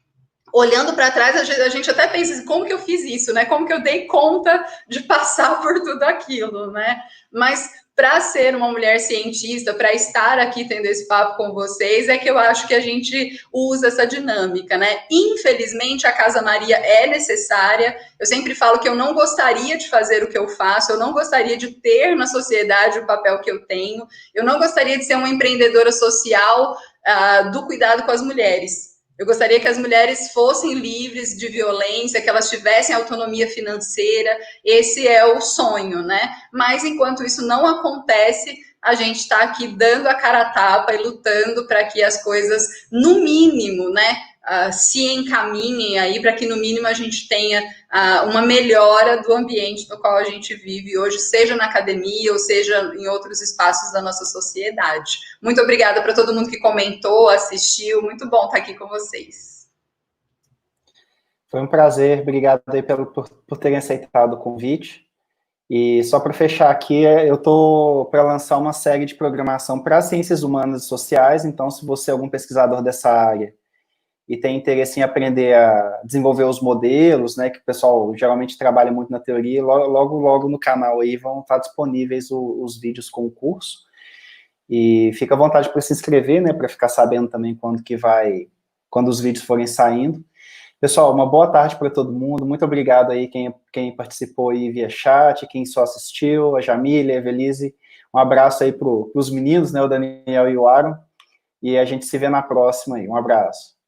olhando para trás, a gente até pensa assim, como que eu fiz isso, né? Como que eu dei conta de passar por tudo aquilo, né? Mas, para ser uma mulher cientista, para estar aqui tendo esse papo com vocês, é que eu acho que a gente usa essa dinâmica, né? Infelizmente, a Casa Maria é necessária. Eu sempre falo que eu não gostaria de fazer o que eu faço, eu não gostaria de ter na sociedade o papel que eu tenho, eu não gostaria de ser uma empreendedora social do cuidado com as mulheres. Eu gostaria que as mulheres fossem livres de violência, que elas tivessem autonomia financeira, esse é o sonho, né? Mas enquanto isso não acontece, a gente está aqui dando a cara a tapa e lutando para que as coisas, no mínimo, né, se encaminhem aí, para que no mínimo a gente tenha uma melhora do ambiente no qual a gente vive hoje, seja na academia ou seja em outros espaços da nossa sociedade. Muito obrigada para todo mundo que comentou, assistiu, muito bom estar aqui com vocês. Foi um prazer, obrigado aí por terem aceitado o convite. E só para fechar aqui, eu estou para lançar uma série de programação para ciências humanas e sociais, então se você é algum pesquisador dessa área e tem interesse em aprender a desenvolver os modelos, né, que o pessoal geralmente trabalha muito na teoria, logo no canal aí vão estar disponíveis os vídeos com o curso, e fica à vontade para se inscrever, né, para ficar sabendo também quando os vídeos forem saindo. Pessoal, uma boa tarde para todo mundo, muito obrigado aí quem participou aí via chat, quem só assistiu, a Jamília, a Evelise, um abraço aí para os meninos, né, o Daniel e o Aaron, e a gente se vê na próxima aí, um abraço.